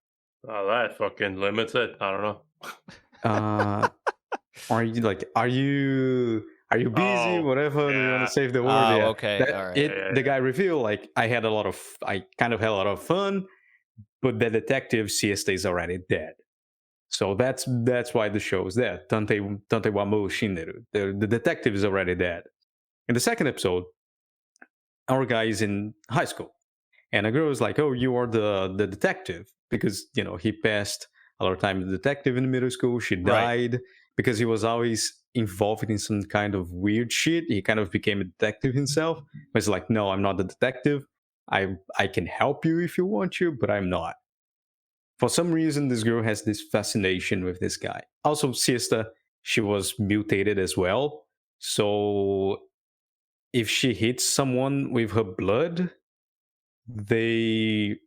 Oh, that fucking limits it. I don't know. Are you busy? Oh, Whatever. Do you want yeah. to save the world? Oh, Yeah. okay, all right. The guy revealed, like, I kind of had a lot of fun, but the detective Siesta is already dead. So that's why the show is dead. Tante wa mou shinderu. The detective is already dead. In the second episode, our guy is in high school, and a girl is like, "Oh, you are the detective," because he passed a lot of time as a detective in middle school. She died because he was always involved in some kind of weird shit. He kind of became a detective himself. But it's like, no, I'm not the detective. I can help you if you want to, but I'm not. For some reason, this girl has this fascination with this guy. Also, Siesta, she was mutated as well. So if she hits someone with her blood, the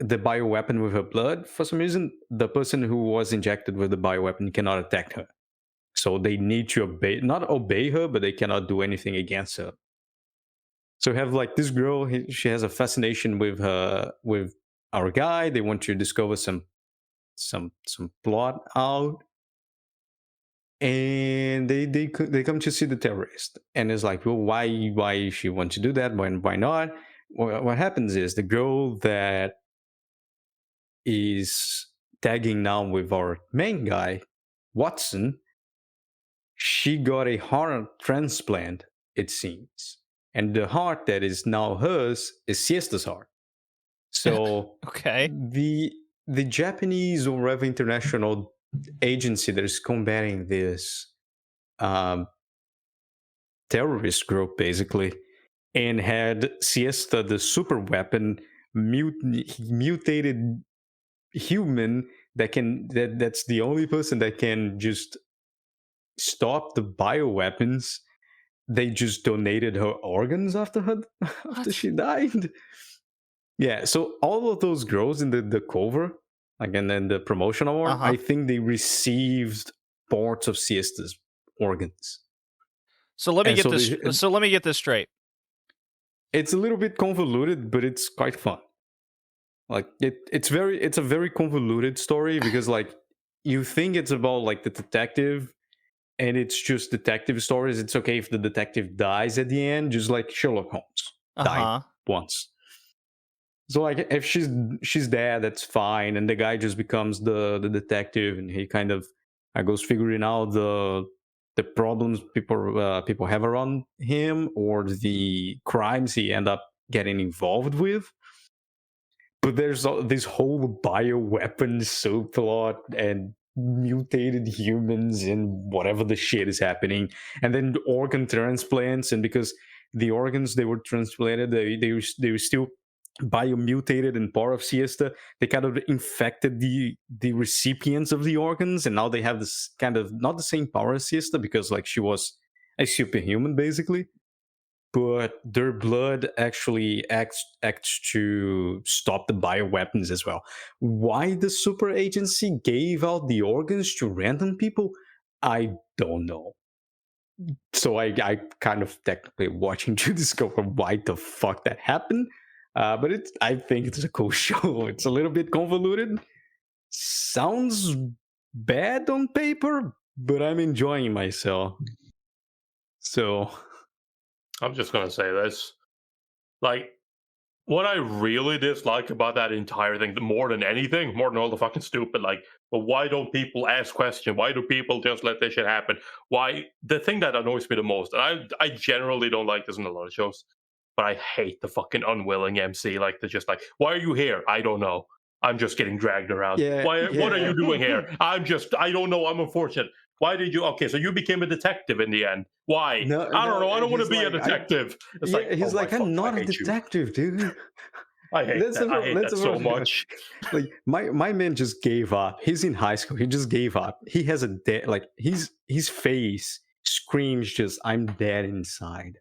bioweapon with her blood, for some reason, the person who was injected with the bioweapon cannot attack her. So they need to not obey her, but they cannot do anything against her. So we have like this girl, she has a fascination with our guy. They want to discover some plot out, and they come to see the terrorist, and it's like, well, why she want to do that? Why not? What happens is the girl that is tagging now with our main guy, Watson, she got a heart transplant, it seems. And the heart that is now hers is Siesta's heart. So Okay. the Japanese or whatever international agency that is combating this terrorist group, basically, and had Siesta, the super weapon, mutated human that's the only person that can just stop the bioweapons. They just donated her organs after she died. Yeah, so all of those girls in the cover, like, and then the promotional art, I think they received parts of Siesta's organs. So let me get this. So let me get this straight. It's a little bit convoluted, but it's quite fun. Like it's a very convoluted story because like you think it's about like the detective, and it's just detective stories. It's okay if the detective dies at the end, just like Sherlock Holmes died once. So like if she's dead, that's fine, and the guy just becomes the detective, and he kind of goes figuring out the problems people have around him or the crimes he end up getting involved with. But there's this whole bioweapon subplot and mutated humans and whatever the shit is happening, and then organ transplants, and because the organs they were transplanted, they were still biomutated and part of Siesta, they kind of infected the recipients of the organs, and now they have this kind of not the same power as Siesta because like she was a superhuman basically, but their blood actually acts to stop the bioweapons as well. Why the super agency gave out the organs to random people, I don't know. So I kind of technically watching to discover why the fuck that happened. But I think it's a cool show. It's a little bit convoluted. Sounds bad on paper, but I'm enjoying myself. So I'm just gonna say this. Like, What I really dislike about that entire thing, more than anything, more than all the fucking stupid, like, but why don't people ask questions? Why do people just let this shit happen? Why? The thing that annoys me the most, and I generally don't like this in a lot of shows, but I hate the fucking unwilling MC. Like, they're just like, why are you here? I don't know. I'm just getting dragged around. Yeah, Why? What are yeah. you doing here? I don't know. I'm unfortunate. Why did you? Okay, so you became a detective in the end. Why? No, I don't know. I don't want to he's be a like, detective. It's yeah, like, he's oh like, my I'm fuck, not I a hate you. detective, dude. I hate that. I hate that so much. Like my man just gave up. He's in high school. He just gave up. He has a dead, like his face screams just, I'm dead inside.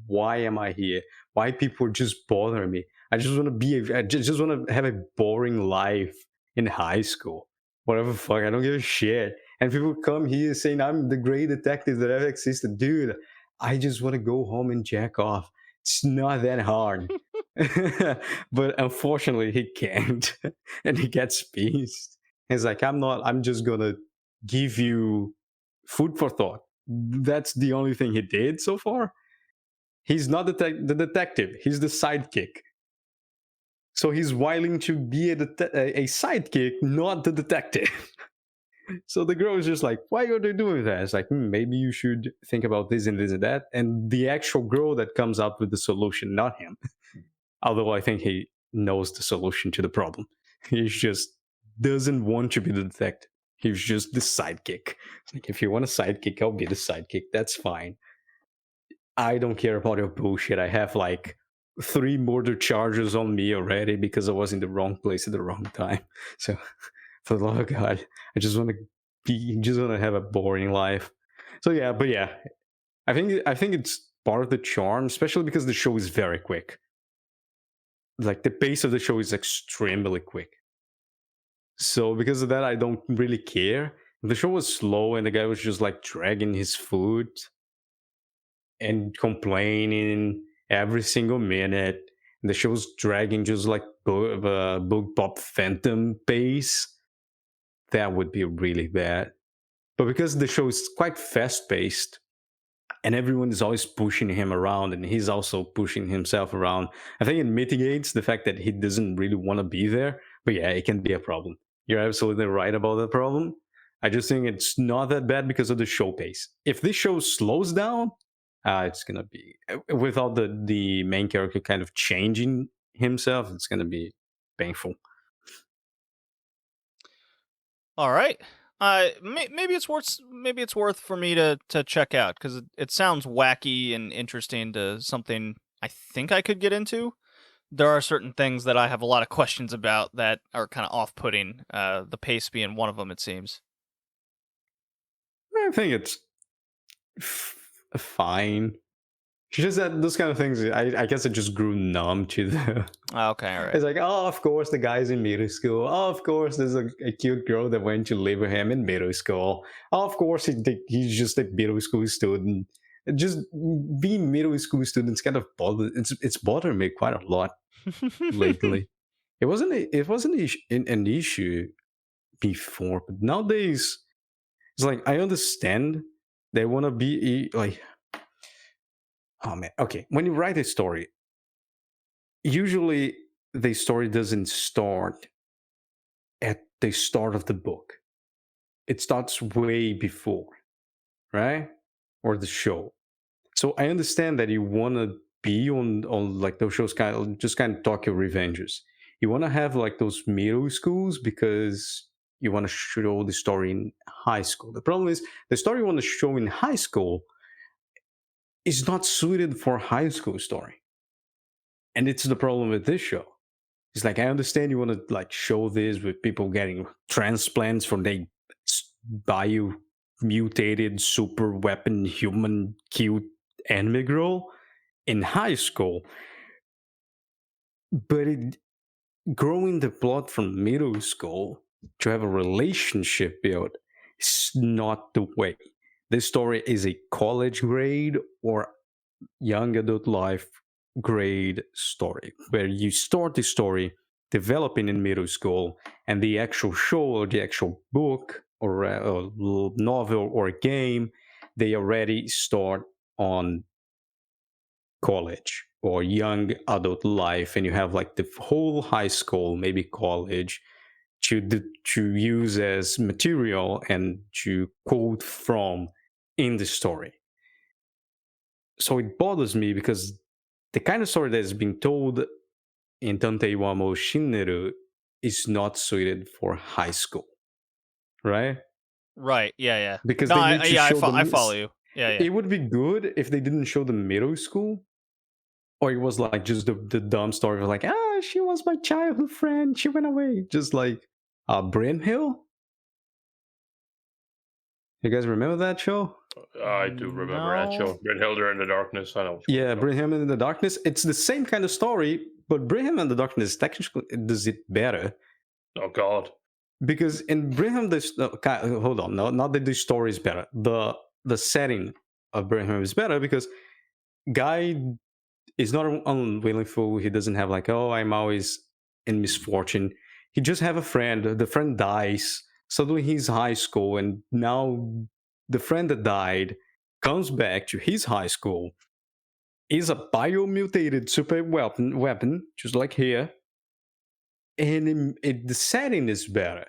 Why am I here? Why people just bother me? I just want to be. I just want to have a boring life in high school. Whatever, fuck. I don't give a shit. And people come here saying I'm the great detective that ever existed, dude. I just want to go home and jack off. It's not that hard. But unfortunately, he can't, and he gets pissed. He's like, I'm just gonna give you food for thought. That's the only thing he did so far. He's not the detective. He's the sidekick. So he's willing to be a sidekick, not the detective. So the girl is just like, why are they doing that? It's like, maybe you should think about this and this and that. And the actual girl that comes up with the solution, not him. Although I think he knows the solution to the problem. He just doesn't want to be the detective. He's just the sidekick. Like, if you want a sidekick, I'll be the sidekick. That's fine. I don't care about your bullshit. I have like 3 murder charges on me already because I was in the wrong place at the wrong time. So, for the love of God, I just want to have a boring life. So yeah, but yeah, I think it's part of the charm, especially because the show is very quick. Like, the pace of the show is extremely quick. So because of that, I don't really care. If the show was slow and the guy was just like dragging his foot and complaining every single minute, and the show was dragging just like Book Pop Phantom pace, that would be really bad. But because the show is quite fast paced, and everyone is always pushing him around, and he's also pushing himself around, I think it mitigates the fact that he doesn't really want to be there. But yeah, it can be a problem. You're absolutely right about the problem. I just think it's not that bad because of the show pace. If this show slows down, it's gonna be, without the main character kind of changing himself, it's gonna be painful. All right. Maybe it's worth for me to check out because it sounds wacky and interesting to something I think I could get into. There are certain things that I have a lot of questions about that are kind of off-putting. The pace being one of them, it seems. I think it's fine. It's just that those kind of things, I guess I just grew numb to the. Okay, all right. It's like, oh, of course, the guy's in middle school. Oh, of course, there's a cute girl that went to live with him in middle school. Oh, of course, he's just a middle school student. Just being middle school students kind of it's bothering me quite a lot lately. It wasn't an issue before, but nowadays it's like, I understand they want to be like, oh man, okay. When you write a story, usually the story doesn't start at the start of the book. It starts way before, right? Or the show. So I understand that you want to be on like those shows, kind of just kind of Tokyo Revengers. You want to have like those middle schools because you want to show the story in high school. The problem is the story you want to show in high school is not suited for high school story. And it's the problem with this show. It's like, I understand you want to like show this with people getting transplants from their bio mutated super weapon human cute anime girl in high school, but growing the plot from middle school to have a relationship built is not the way. This story is a college grade or young adult life grade story where you start the story developing in middle school, and the actual show or the actual book or a novel or a game, they already start on college or young adult life, and you have like the whole high school, maybe college, to use as material and to quote from in the story. So it bothers me because the kind of story that is being told in Tantei wa Mou Shinneru is not suited for high school, right? Right. Yeah. Because No, they need to show I follow you. Yeah. It would be good if they didn't show the middle school, or it was like just the dumb story of like, she was my childhood friend, she went away, just like Brimhill. You guys remember that show? I do remember that show. Brynhilder in the Darkness. I know. Yeah, Brimhill in the Darkness. It's the same kind of story, but Brimhill in the Darkness technically does it better. Oh God! Because in Brimhill, hold on, no, not that the story is better. The setting of Brimhill is better because Guy is not an unwilling fool. He doesn't have like, I'm always in misfortune. He just have a friend. The friend dies. Suddenly he's high school, and now the friend that died comes back to his high school. Is a biomutated super weapon, just like here. And the setting is better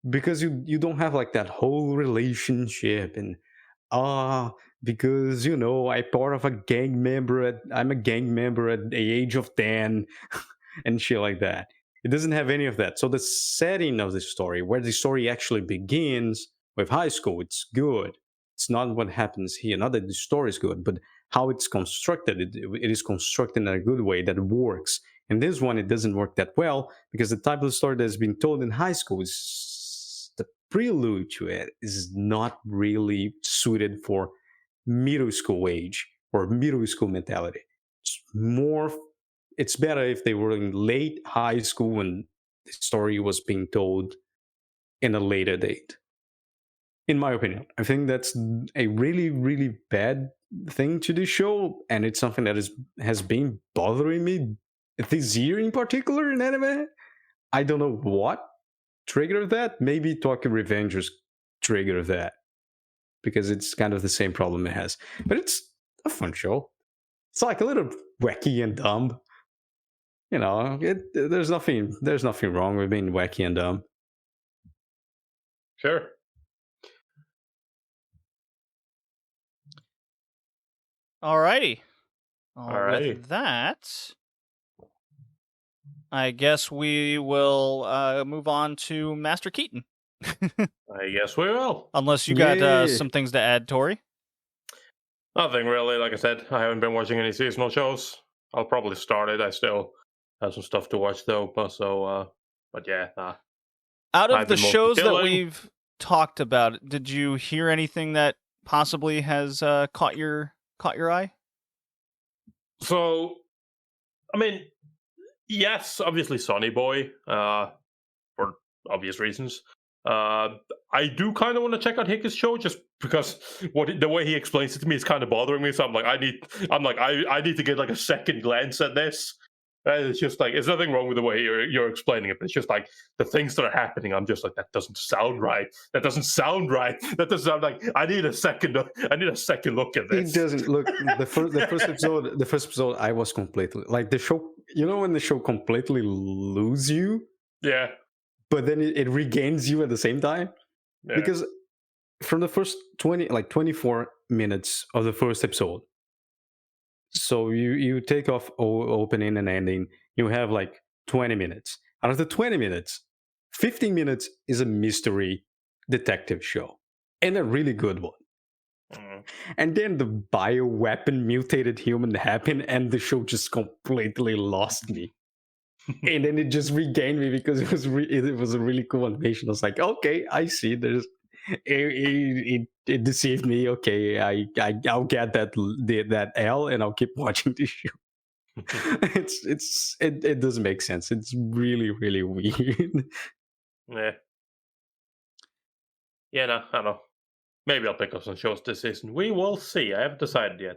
because you don't have like that whole relationship and because I'm part of a gang member I'm a gang member at the age of 10 and shit like that. It doesn't have any of that. So the setting of the story, where the story actually begins with high school, it's good. It's not what happens here. Not that the story is good, but how it's constructed. It is constructed in a good way that works. In this one, it doesn't work that well because the type of story that's been told in high school is the prelude to it is not really suited for middle school age or middle school mentality. It's better if they were in late high school and the story was being told in a later date. In my opinion, I think that's a really, really bad thing to the show, and it's something that has been bothering me this year in particular in anime. I don't know what triggered that. Maybe Tokyo Revengers triggered that because it's kind of the same problem it has. But it's a fun show. It's like a little wacky and dumb. There's nothing wrong with being wacky and dumb. Sure. Alrighty. Alrighty. With that, I guess we will move on to Master Keaton. I guess we will. Unless you got some things to add, Tori. Nothing really. Like I said, I haven't been watching any seasonal shows. I'll probably start it. I still have some stuff to watch though. But yeah. Out of the shows that we've talked about, did you hear anything that possibly has caught your eye? So, I mean, yes, obviously Sonny Boy, for obvious reasons. I do kind of want to check out Hicke's show just because the way he explains it to me is kind of bothering me. So I'm like, I need to get like a second glance at this. It's just like, there's nothing wrong with the way you're explaining it, but it's just like the things that are happening. I'm just like, that doesn't sound right. That doesn't sound right. That doesn't sound like. I need a second look at this. It doesn't look the first episode. The first episode, I was completely like the show. You know when the show completely loses you. Yeah. But then it regains you at the same time. Yeah. Because from the first 24 minutes of the first episode. So you take off opening and ending, you have like 20 minutes. Out of the 20 minutes, 15 minutes is a mystery detective show. And a really good one. Mm. And then the bioweapon mutated human happened and the show just completely lost me. And then it just regained me because it was a really cool animation. I was like, okay, I see. It deceived me. Okay, I'll get that L and I'll keep watching this show. It doesn't make sense. It's really, really weird. Yeah. Yeah, no, I don't know. Maybe I'll pick up some shows this season. We will see. I haven't decided yet.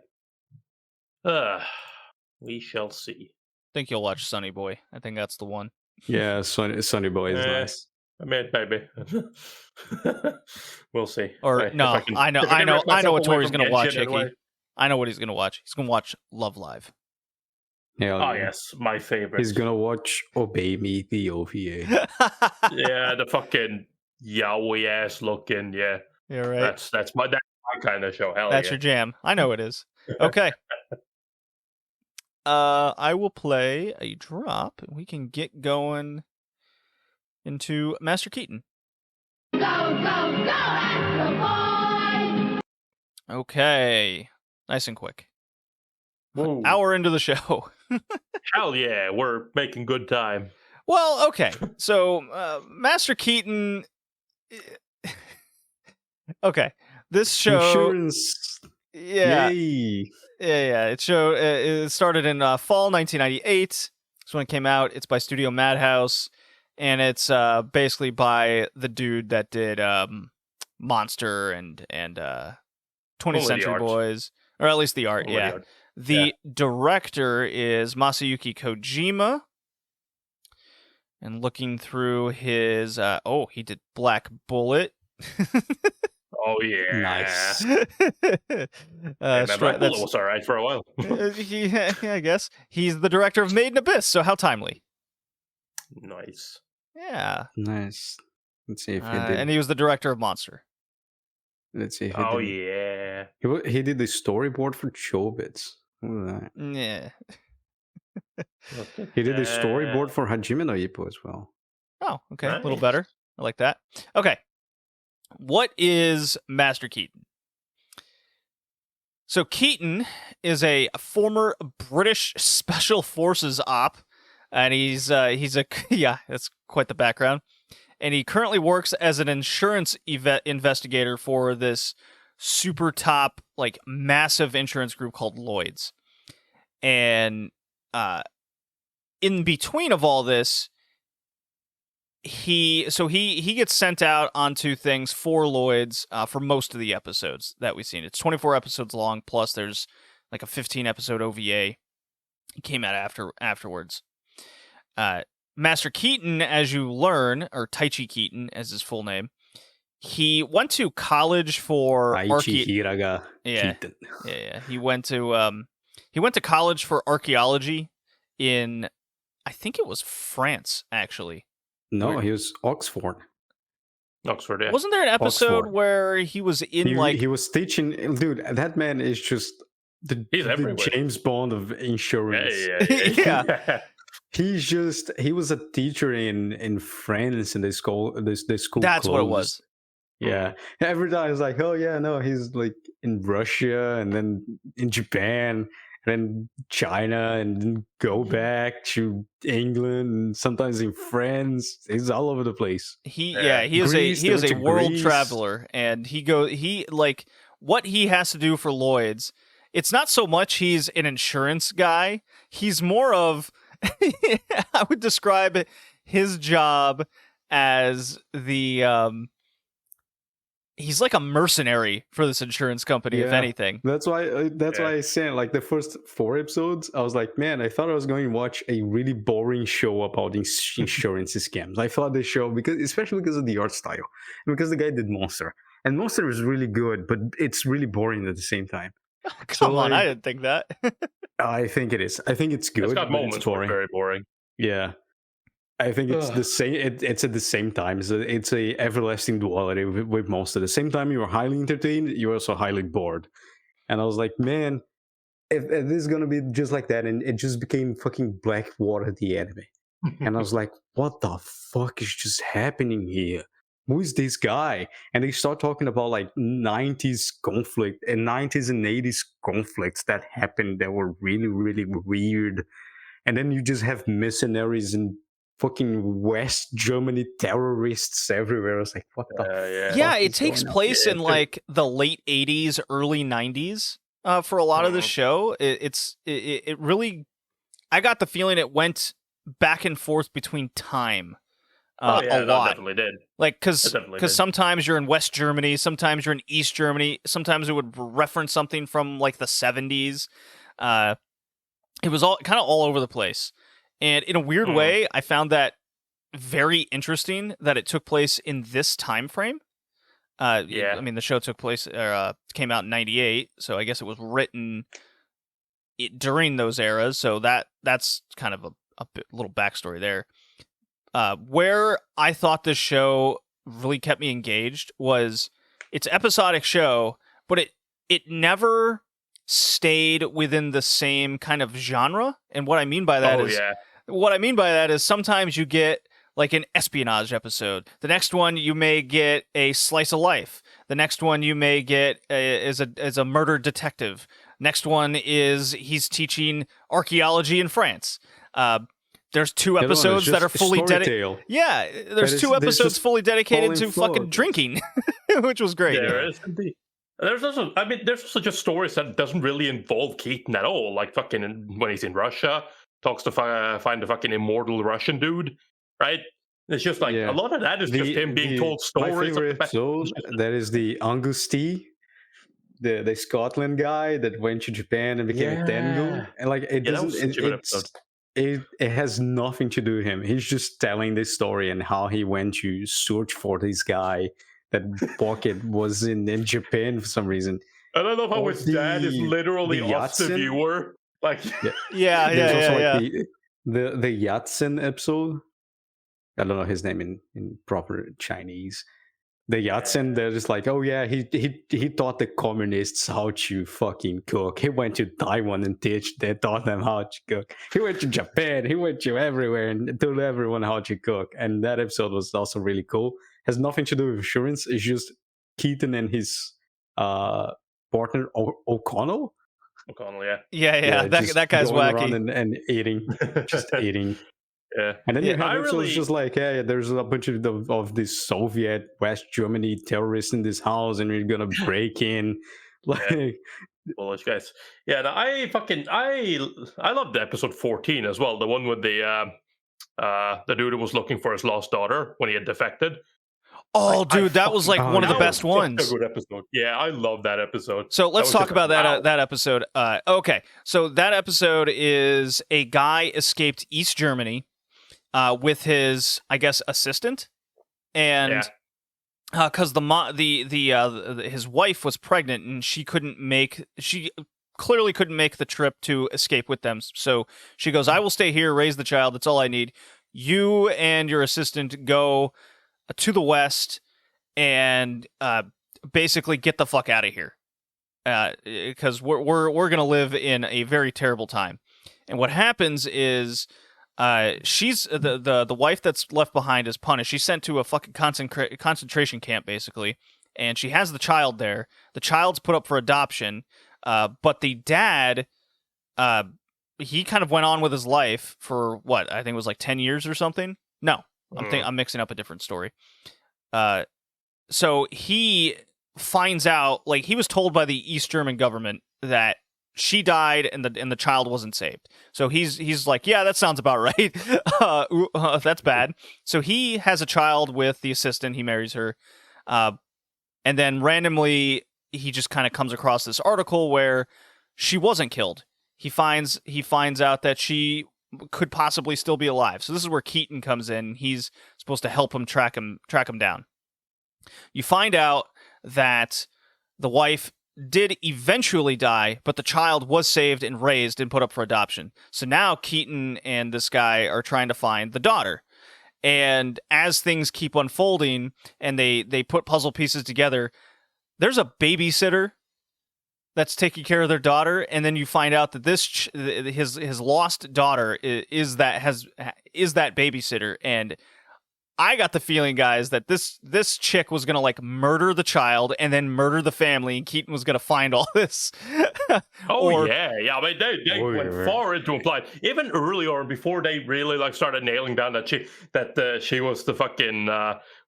We shall see. I think you'll watch Sonny Boy. I think that's the one. Yeah, Sonny Boy is nice. I mean, maybe. We'll see. Or no, I know what Tori's gonna watch. Hickey. I know what he's gonna watch. He's gonna watch Love Live. Hell Oh, yeah. yes, my favorite. He's gonna watch Obey Me, the OVA. Yeah, the fucking yaoi ass looking. Yeah, You're right. that's my kind of show. Hell That's yeah. your jam. I know it is. Okay. I will play a drop, and we can get going into Master Keaton. Go, go, go, Astro Boy! Okay. Nice and quick. Whoa. Hour into the show. Hell yeah, we're making good time. Well, okay. So, Master Keaton. Okay. This show. Insurance. Yeah. Yay. Yeah. It started in fall 1998. That's when it came out. It's by Studio Madhouse. And it's basically by the dude that did Monster and 20th Only the Century art. Boys. Or at least the art, Only the yeah. art. The director is Masayuki Kojima. And looking through his... he did Black Bullet. Oh yeah. Nice. And that Black Bullet was alright for a while. yeah, I guess. He's the director of Made in Abyss, so how timely. Nice. Yeah. Nice. Let's see if he did. And he was the director of Monster. Let's see if he Oh did. yeah. He did the storyboard for Chobits. Look at that. Yeah. He did the storyboard for Hajime no Ippo as well. Oh, okay. A little Nice. better. I like that. Okay. What is Master Keaton? So Keaton is a former British Special Forces op, and he's a yeah, that's quite the background. And he currently works as an insurance investigator for this super top, like, massive insurance group called Lloyd's. And in between of all this, he gets sent out onto things for Lloyd's for most of the episodes that we've seen. It's 24 episodes long, plus there's like a 15 episode OVA. It came out afterwards. Master Keaton, as you learn, or Taichi Keaton as his full name, he went to college for Aichi Hiraga Yeah. Keaton. Yeah. He went to college for archaeology in, I think it was France, actually. No, he was Oxford. Oxford, yeah. Wasn't there an episode Oxford. where he was in He was teaching. Dude, that man is just He's the everywhere. James Bond of insurance. Yeah. He was a teacher in France in the school. The school. That's what it closed. was. Yeah. Every time it's like, oh yeah, no, he's like in Russia and then in Japan and then China and then go back to England and sometimes in France. He's all over the place. He is Greece, he is they a went to world Greece. traveler, and he like what he has to do for Lloyd's. It's not so much he's an insurance guy. He's more of I would describe his job as the he's like a mercenary for this insurance company, if Yeah. anything. That's why Yeah. I said like the first 4 episodes, I was like, man, I thought I was going to watch a really boring show about insurance scams. I thought the show especially because of the art style and because the guy did Monster, and Monster is really good, but it's really boring at the same time. Come on, like- I didn't think that. I think it is. I think it's good. It's got but moments it's where boring. very boring. Yeah. I think it's Ugh. the same. It's at the same time. It's a everlasting duality with Monster. At the same time, you're highly entertained. You're also highly bored. And I was like, man, if this is gonna be just like that, and it just became fucking Blackwater the anime. And I was like, what the fuck is just happening here? Who is this guy? And they start talking about like 90s conflict and 90s and 80s conflicts that happened that were really, really weird. And then you just have mercenaries and fucking West Germany terrorists everywhere. I was like, what the fuck? Yeah, is it takes going on? place Yeah, in it's like the late 80s, early 90s for a lot of the Mhm. show. It really, I got the feeling it went back and forth between time Oh yeah, a that lot. definitely did. Like, It definitely did. sometimes you're in West Germany, sometimes you're in East Germany, sometimes it would reference something from like the 70s. It was all kind of all over the place. And in a weird Mhm. way, I found that very interesting that it took place in this time frame. Yeah. I mean, the show took place, came out in 98, so I guess it was written during those eras. So that's kind of a little backstory there. Where I thought this show really kept me engaged was it's an episodic show, but it never stayed within the same kind of genre. And what I mean by that is sometimes you get like an espionage episode. The next one you may get a slice of life. The next one you may get is a murder detective. Next one is he's teaching archaeology in France. There's 2 episodes that are fully dedicated. Yeah, there's 2 episodes fully dedicated to fucking drinking, which was great. There is indeed. There's also just stories that doesn't really involve Keaton at all. Like fucking when he's in Russia, talks to find the fucking immortal Russian dude, right? It's just like a lot of that is just him being told stories. My favorite episode, that is the Angusti, the Scotland guy that went to Japan and became a Tengu, and like it doesn't. It has nothing to do with him. He's just telling this story and how he went to search for this guy. That Pocket was in Japan for some reason. And I love how his dad is literally off the viewer. Like, yeah. The Yatsen episode. I don't know his name in proper Chinese. The Yatsen, they're just like, oh yeah, he taught the communists how to fucking cook. He went to Taiwan and they taught them how to cook. He went to Japan. He went to everywhere and told everyone how to cook. And that episode was also really cool. Has nothing to do with insurance. It's just Keaton and his partner O'Connell. O'Connell, yeah. Yeah. That guy's wacky and eating, just eating. Yeah, and then you have episodes just like, hey, there's a bunch of these Soviet West Germany terrorists in this house, and you're gonna break in, like. Bullish guys. Yeah, I loved episode 14 as well. The one with the dude who was looking for his lost daughter when he had defected. Oh, dude, that was like one of the best ones. A good episode. Yeah, I love that episode. So let's talk about that episode. Okay, so that episode is a guy escaped East Germany with his, I guess, assistant, and because his wife was pregnant and she clearly couldn't make the trip to escape with them. So she goes, "I will stay here, raise the child. That's all I need. You and your assistant go to the west and basically get the fuck out of here, because we're gonna live in a very terrible time." And what happens is she's the wife that's left behind is punished. She's sent to a fucking concentration camp basically, and she has the child there. The child's put up for adoption, but the dad he kind of went on with his life for what I think was like 10 years or something. No. I'm mixing up a different story. So he finds out, like, he was told by the East German government that she died and the child wasn't saved. So he's like, yeah, that sounds about right. That's bad. So he has a child with the assistant. He marries her, and then randomly he just kind of comes across this article where she wasn't killed. He finds out that she could possibly still be alive. So this is where Keaton comes in. He's supposed to help him track him down. You find out that the wife did eventually die, but the child was saved and raised and put up for adoption. So now Keaton and this guy are trying to find the daughter. And as things keep unfolding and they put puzzle pieces together, there's a babysitter that's taking care of their daughter, and then you find out that his lost daughter is that babysitter. And I got the feeling, guys, that this chick was gonna like murder the child and then murder the family, and Keaton was gonna find all this. I mean, they went far into implied, even earlier before they really like started nailing down that she was the fucking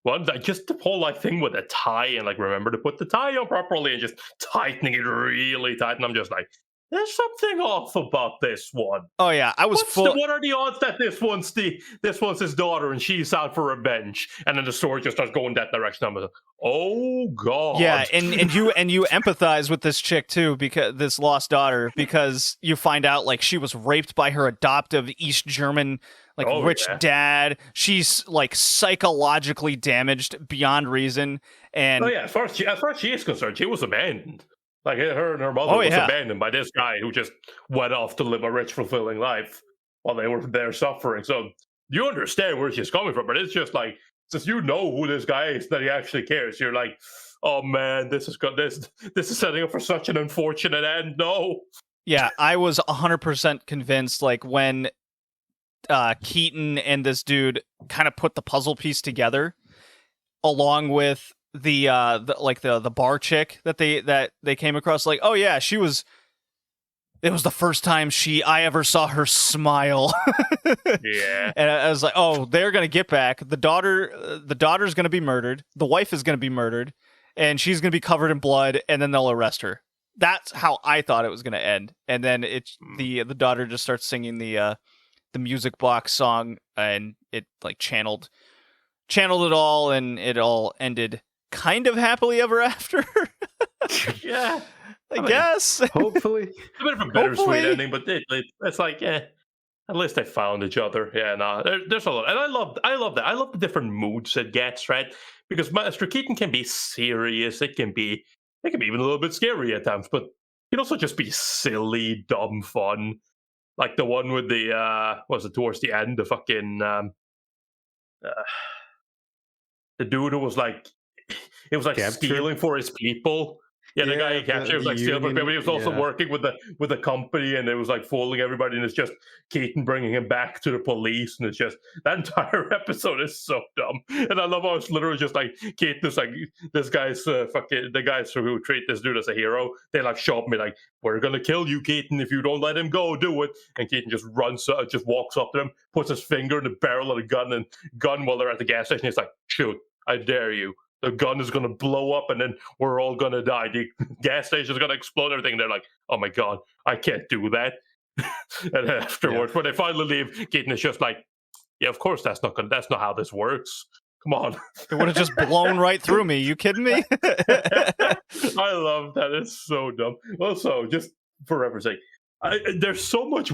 one. Just the whole like thing with the tie and like remember to put the tie on properly and just tightening it really tight. And I'm just like, there's something off about this one. Oh yeah, I was what are the odds that this one's his daughter and she's out for revenge? And then the story just starts going that direction. I'm like, oh god. Yeah, and you empathize with this chick too, because this lost daughter, because you find out like she was raped by her adoptive East German rich dad. She's like psychologically damaged beyond reason. And as far as she is concerned, she was abandoned. Like her and her mother Oh, was yeah. abandoned by this guy who just went off to live a rich, fulfilling life while they were there suffering. So you understand where she's coming from, but it's just like, since you know who this guy is, that he actually cares, you're like, oh man, this is setting up for such an unfortunate end. No. Yeah, I was 100% convinced, like, when Keaton and this dude kind of put the puzzle piece together, along with the bar chick that they came across, like, oh yeah, it was the first time I ever saw her smile. Yeah. And I was like, oh, they're gonna get back. The daughter's gonna be murdered, the wife is gonna be murdered, and she's gonna be covered in blood, and then they'll arrest her. That's how I thought it was gonna end. And then the daughter just starts singing the music box song, and it like channeled it all, and it all ended kind of happily ever after. Yeah, I guess. Hopefully. a bit of a bittersweet Hopefully. ending, but it's like, at least they found each other. Yeah, no, there's a lot, and I love that. I love the different moods it gets, right? Because Master Keaton can be serious. It can be even a little bit scary at times, but it can also just be silly, dumb fun. Like the one with the was it towards the end, the fucking the dude who was like, it was like Capture? stealing for his people. Yeah, the guy he captured was like stealing for people. He was also working with the company, and it was like fooling everybody. And it's just Keaton bringing him back to the police, and it's just that entire episode is so dumb. And I love how it's literally just like Keaton is like, this guy's the guys who treat this dude as a hero. They like show up and be like, "We're gonna kill you, Keaton, if you don't let him go. Do it." And Keaton just just walks up to him, puts his finger in the barrel of the gun while they're at the gas station. He's like, "Shoot, I dare you." The gun is going to blow up, and then we're all going to die. The gas station is going to explode. Everything. They're like, "Oh my god, I can't do that." And afterwards, when they finally leave, Keaton is just like, "Yeah, of course that's not how this works. Come on." It would have just blown right through me. You kidding me? I love that. It's so dumb. Also, just forever sake, there's so much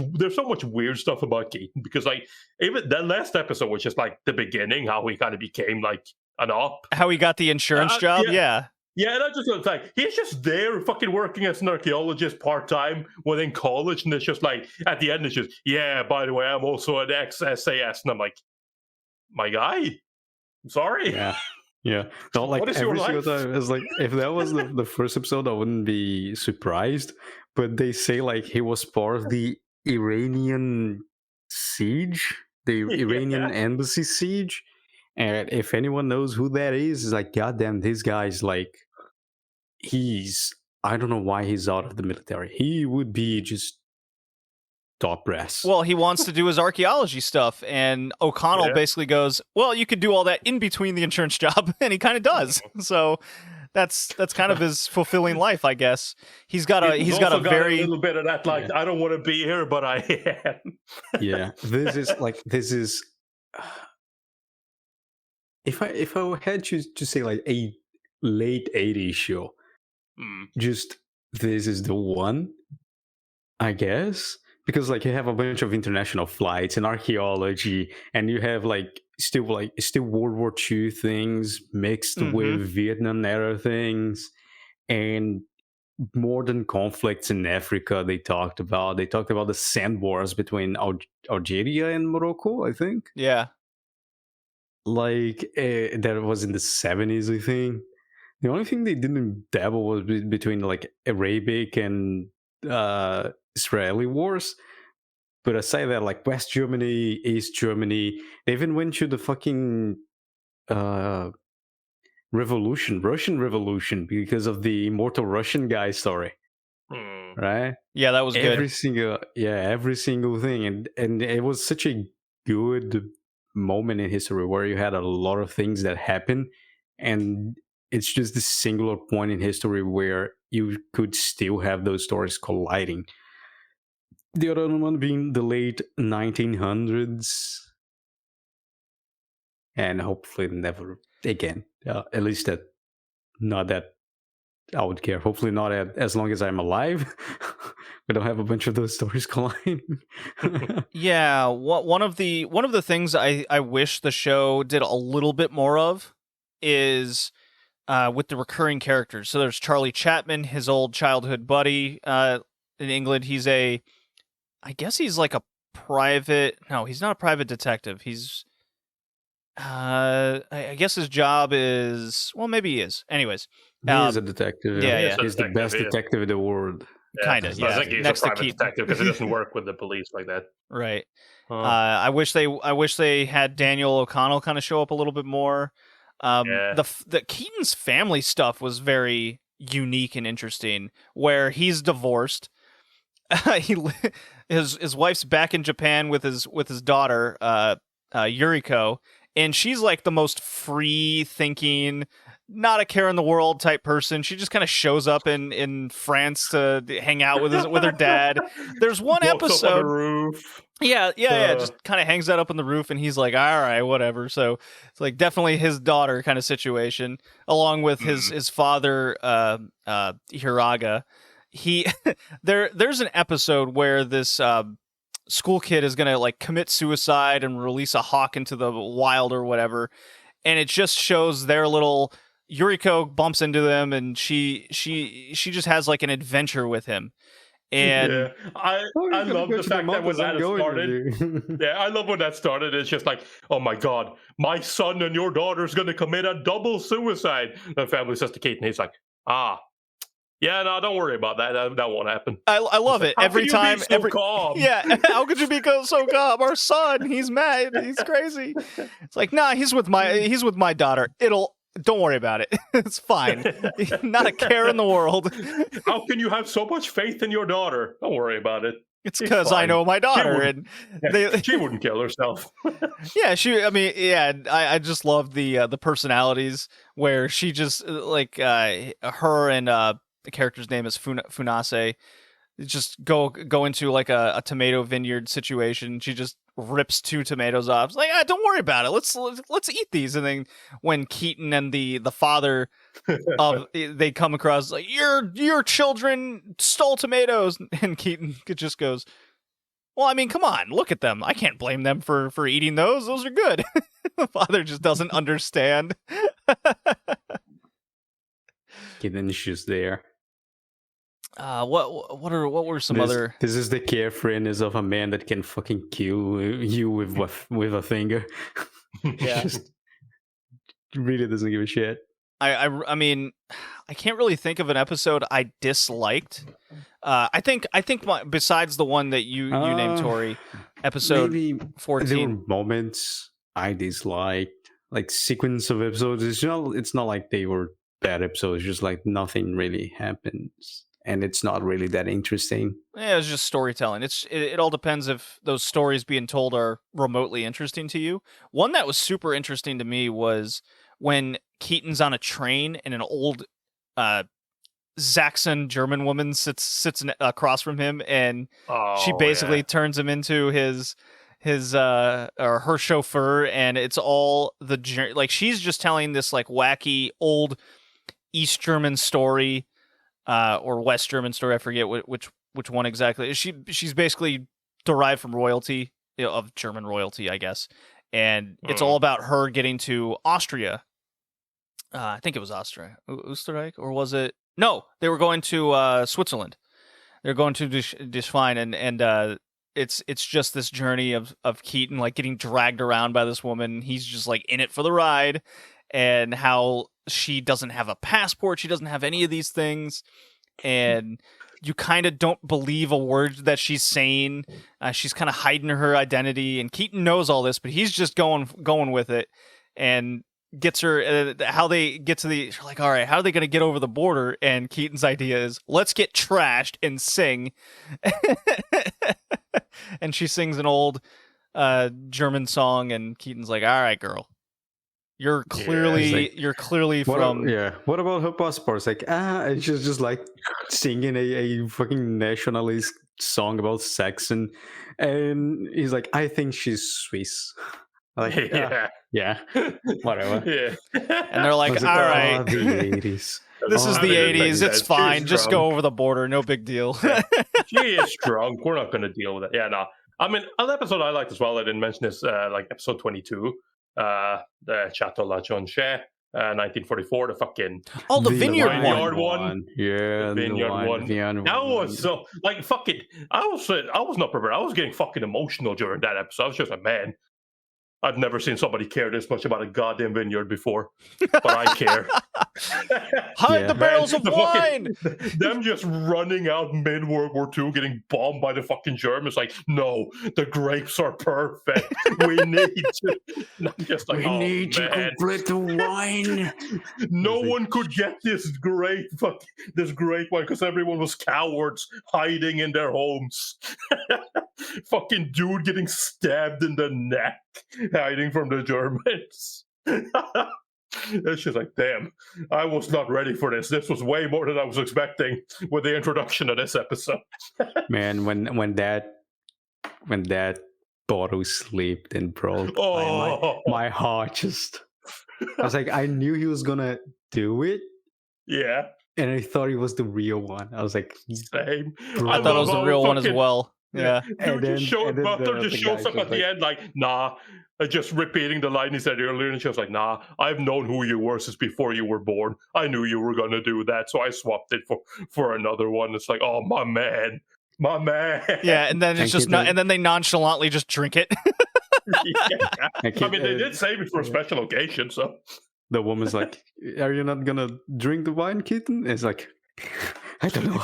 weird stuff about Keaton, because like even that last episode was just like the beginning, how he kind of became like an op. How he got the insurance job? Yeah. Yeah, and I just was like, he's just there fucking working as an archaeologist part-time within college, and it's just like, at the end, it's just, yeah, by the way, I'm also an ex-SAS, and I'm like, my guy? I'm sorry. Yeah. Yeah. No, like What is every your single life? time, it's like, if that was the first episode, I wouldn't be surprised. But they say like he was part of the Iranian siege, the Iranian embassy siege. And if anyone knows who that is, it's like, goddamn, this guy's like, I don't know why he's out of the military. He would be just top brass. Well, he wants to do his archaeology stuff, and O'Connell basically goes, well, you could do all that in between the insurance job, and he kind of does. So that's kind of his fulfilling life, I guess. He's got a little bit of that, like, I don't want to be here, but I am. Yeah, this is if I had to say like a late 80s show, just this is the one, I guess, because like you have a bunch of international flights and archaeology, and you have still World War II things mixed with Vietnam era things, and modern conflicts in Africa. They talked about the sand wars between Algeria and Morocco, I think. Yeah. That was in the 70s, I think. The only thing they didn't dabble was between like Arabic and Israeli wars. But aside that, like West Germany, East Germany, they even went to the fucking Russian Revolution, because of the immortal Russian guy story. Right? Yeah, that was good. Every single thing. And it was such a good moment in history where you had a lot of things that happen, and it's just this singular point in history where you could still have those stories colliding. The other one being the late 1900s, and hopefully never again. At least not that I would care. Hopefully not as long as I'm alive. We don't have a bunch of those stories colliding. Yeah, one of the things I wish the show did a little bit more of is with the recurring characters. So there's Charlie Chapman, his old childhood buddy in England. I guess he's like a private. No, he's not a private detective. He's I guess his job is, well, maybe he is. Anyways, He is a detective. yeah. He's the best detective in the world. Kind of. Yeah, I think he's next a to private Keaton. detective because he doesn't work with the police like that. Right. Huh. I wish they had Daniel O'Connell kind of show up a little bit more. The Keaton's family stuff was very unique and interesting, where he's divorced. His wife's back in Japan with his daughter, Yuriko, and she's like the most free thinking, not a care in the world type person. She just kind of shows up in France to hang out with her dad. There's one Walks episode up on the roof. Yeah, just kind of hangs that up in the roof, and he's like, all right, whatever. So it's like definitely his daughter kind of situation, along with his father, Hiraga. There's an episode where this school kid is gonna like commit suicide and release a hawk into the wild or whatever, and it just shows their little Yuriko bumps into them, and she just has like an adventure with him. And I love the fact that when that started. Yeah, I love when that started. It's just like, oh my god, my son and your daughter is going to commit a double suicide. The family says to Keaton, he's like, yeah, no, don't worry about that. That won't happen. I love it every time. Calm? Yeah, how could you be so calm? Our son, he's mad. He's crazy. It's like, nah, he's with my daughter. Don't worry about it. It's fine. Not a care in the world. How can you have so much faith in your daughter? Don't worry about it. It's because I know my daughter, and she wouldn't kill herself. Yeah, I just love the personalities where she just like her and the character's name is Funase. Just go into like a tomato vineyard situation. She just rips 2 tomatoes off. It's like, don't worry about it. Let's eat these. And then when Keaton and the father they come across, like, your children stole tomatoes, and Keaton just goes, well, I mean, come on, look at them. I can't blame them for eating those. Those are good. The father just doesn't understand. Keaton's just there. What were some other? This is the carefreeness of a man that can fucking kill you with a finger. Yeah, Just really doesn't give a shit. I mean, I can't really think of an episode I disliked. I think besides the one that you named, Tori, episode 14. There were moments I disliked, like sequence of episodes. It's not like they were bad episodes. Just like nothing really happens. And it's not really that interesting. Yeah, it's just storytelling. It all depends if those stories being told are remotely interesting to you. One that was super interesting to me was when Keaton's on a train and an old Saxon German woman sits across from him, and she basically turns him into his or her chauffeur, and it's all the like she's just telling this like wacky old East German story. Or West German story, I forget which one exactly. She's basically derived from royalty, of German royalty, I guess, and it's all about her getting to Austria. I think it was Austria, Österreich, or was it? No, they were going to Switzerland. They're going to Deschwein, and it's just this journey of Keaton like getting dragged around by this woman. He's just like in it for the ride, and how she doesn't have a passport. She doesn't have any of these things. And you kind of don't believe a word that she's saying. She's kind of hiding her identity. And Keaton knows all this, but he's just going with it. And gets her, how they get to you're like, all right, how are they going to get over the border? And Keaton's idea is, let's get trashed and sing. And she sings an old German song. And Keaton's like, all right, girl. You're clearly from... What about her passport? It's like, and she's just like singing a fucking nationalist song about Saxon. And he's like, I think she's Swiss. Like, yeah, whatever. Yeah. And they're like, all right. The 80s. This is the 80s. It's fine. Just go over the border. No big deal. She is drunk. We're not going to deal with it. Yeah, no. I mean, an episode I liked as well, I didn't mention this, like episode 22. The Chateau La Jonche, 1944, the fucking Oh, the vineyard vineyard one. one. Yeah, The vineyard one. vineyard That one. was so like fucking. I was not prepared. I was getting fucking emotional during that episode. I was just like, man, I've never seen somebody care this much about a goddamn vineyard before, but I care. Hide Yeah. the barrels of the wine. fucking, them just running out mid World War II, getting bombed by the fucking Germans. Like, no, the grapes are perfect. We need to. And I'm just like, oh, man. complete the wine. No one could get this great wine because everyone was cowards hiding in their homes. Fucking dude getting stabbed in the neck, hiding from the Germans. It's just like, damn, I was not ready for this. This was way more than I was expecting with the introduction of this episode. Man, when that bottle slipped and broke, my heart just. I was like, I knew he was gonna do it, Yeah, and I thought it was the real one. I was like, same. I thought it was the real one as well. Yeah. Butler just shows up guy's at the end like, nah, just repeating the line he said earlier, and she was like, nah, I've known who you were since before you were born. I knew you were gonna do that, so I swapped it for another one. It's like, oh, my man. Yeah, and then it's just not, and then they nonchalantly just drink it. Yeah. I mean, they did save it for a special occasion, so. The woman's like, "Are you not gonna drink the wine, Keaton?" It's like, I don't know.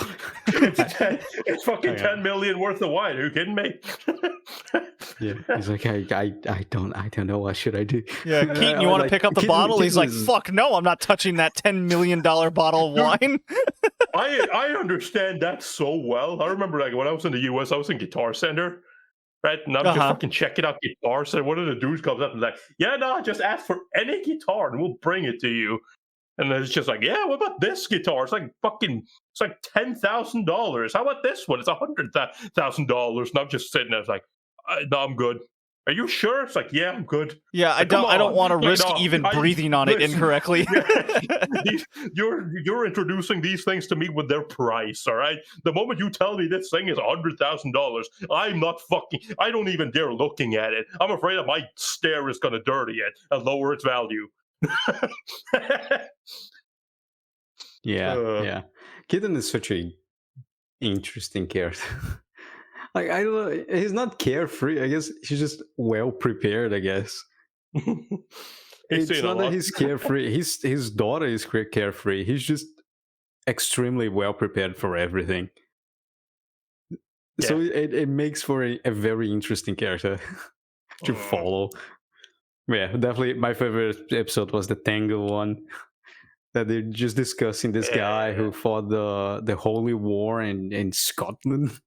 It's fucking 10 million worth of wine. Are you kidding me? Yeah, he's like, I don't know. What should I do? Yeah, Keaton, you want to pick up the bottle? He's like, fuck no, I'm not touching that $10 million bottle of wine. I understand that so well. I remember like when I was in the US, I was in Guitar Center, right? And I'm just fucking checking out Guitar Center. One of the dudes comes up and like, yeah, no, just ask for any guitar and we'll bring it to you. And then it's just like, yeah, what about this guitar? It's like $10,000. How about this one? It's $100,000. And I'm just sitting there, it's like, no, I'm good. Are you sure? It's like, yeah, I'm good. Yeah, I don't want to risk even breathing on it incorrectly. You're introducing these things to me with their price, all right? The moment you tell me this thing is $100,000, I'm not fucking. I don't even dare looking at it. I'm afraid that my stare is gonna dirty it and lower its value. Yeah. Keaton is such a interesting character. Like, I don't know, he's not carefree. I guess he's just well prepared. I guess it's not that he's carefree. His daughter is carefree. He's just extremely well prepared for everything. Yeah. So it makes for a very interesting character to follow. Yeah, definitely. My favorite episode was the Tango one. That they're just discussing this guy who fought the Holy War in Scotland.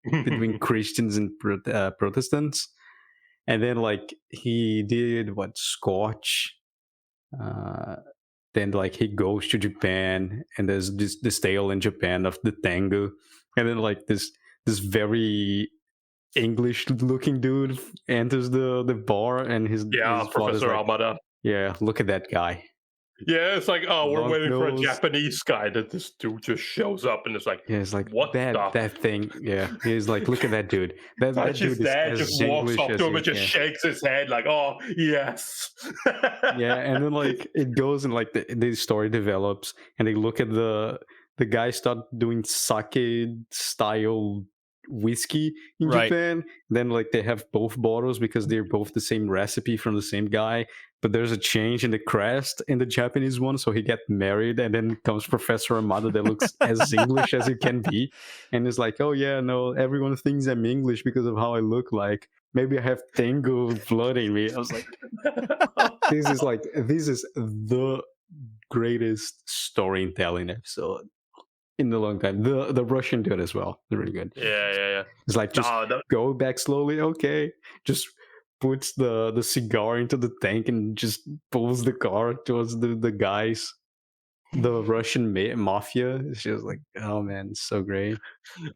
Between Christians and Protestants, and then like he did Scotch, then like he goes to Japan, and there's this tale in Japan of the tango, and then like this very English looking dude enters the bar, and his Professor Amada. Yeah, look at that guy. Yeah, it's like, oh, we're waiting for a Japanese guy. That this dude just shows up and it's like, yeah, it's like, what that thing. Yeah, he's like, look at that dude. That his dude dad is just walks up to him and just shakes his head like, oh yes. Yeah, and then like it goes and like the story develops, and they look at the guy start doing sake style whiskey in Japan. Then like they have both bottles because they're both the same recipe from the same guy. But there's a change in the crest in the Japanese one, so he gets married, and then comes Professor Amada that looks as English as it can be, and it's like, oh yeah, no, everyone thinks I'm English because of how I look like. Maybe I have Tango blood in me. I was like, this is the greatest storytelling episode in a long time. The Russian dude as well, they're really good. Yeah. It's like, just go back slowly, okay, just puts the cigar into the tank and just pulls the car towards the guys. the Russian mafia. It's just like, oh man, it's so great.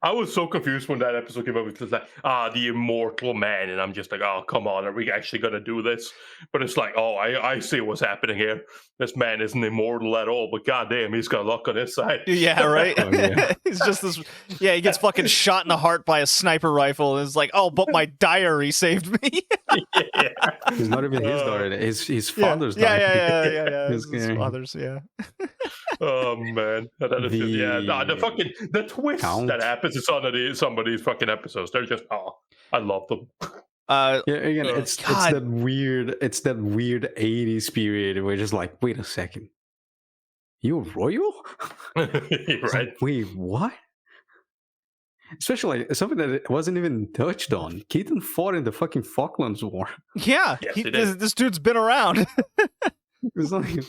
I was so confused when that episode came up. It was like, the immortal man. And I'm just like, oh, come on. Are we actually going to do this? But it's like, oh, I see what's happening here. This man isn't immortal at all, but goddamn, he's got luck on his side. Yeah, right? Oh, yeah. He's just this. Yeah, he gets fucking shot in the heart by a sniper rifle. And it's like, oh, but my diary saved me. Yeah. It's not even his daughter. His father's daughter. Yeah. His His guy. father's, yeah. Oh man, and that is the twist Count. that happens in some of these fucking episodes. They're just I love them. Uh, Yeah, again, it's God. that weird 80s period where it's just like, wait a second. You're royal? It's Right? like, wait, what? Especially something that it wasn't even touched on. Keaton fought in the fucking Falklands War. yeah, Yes, he did. this dude's been around. It was like,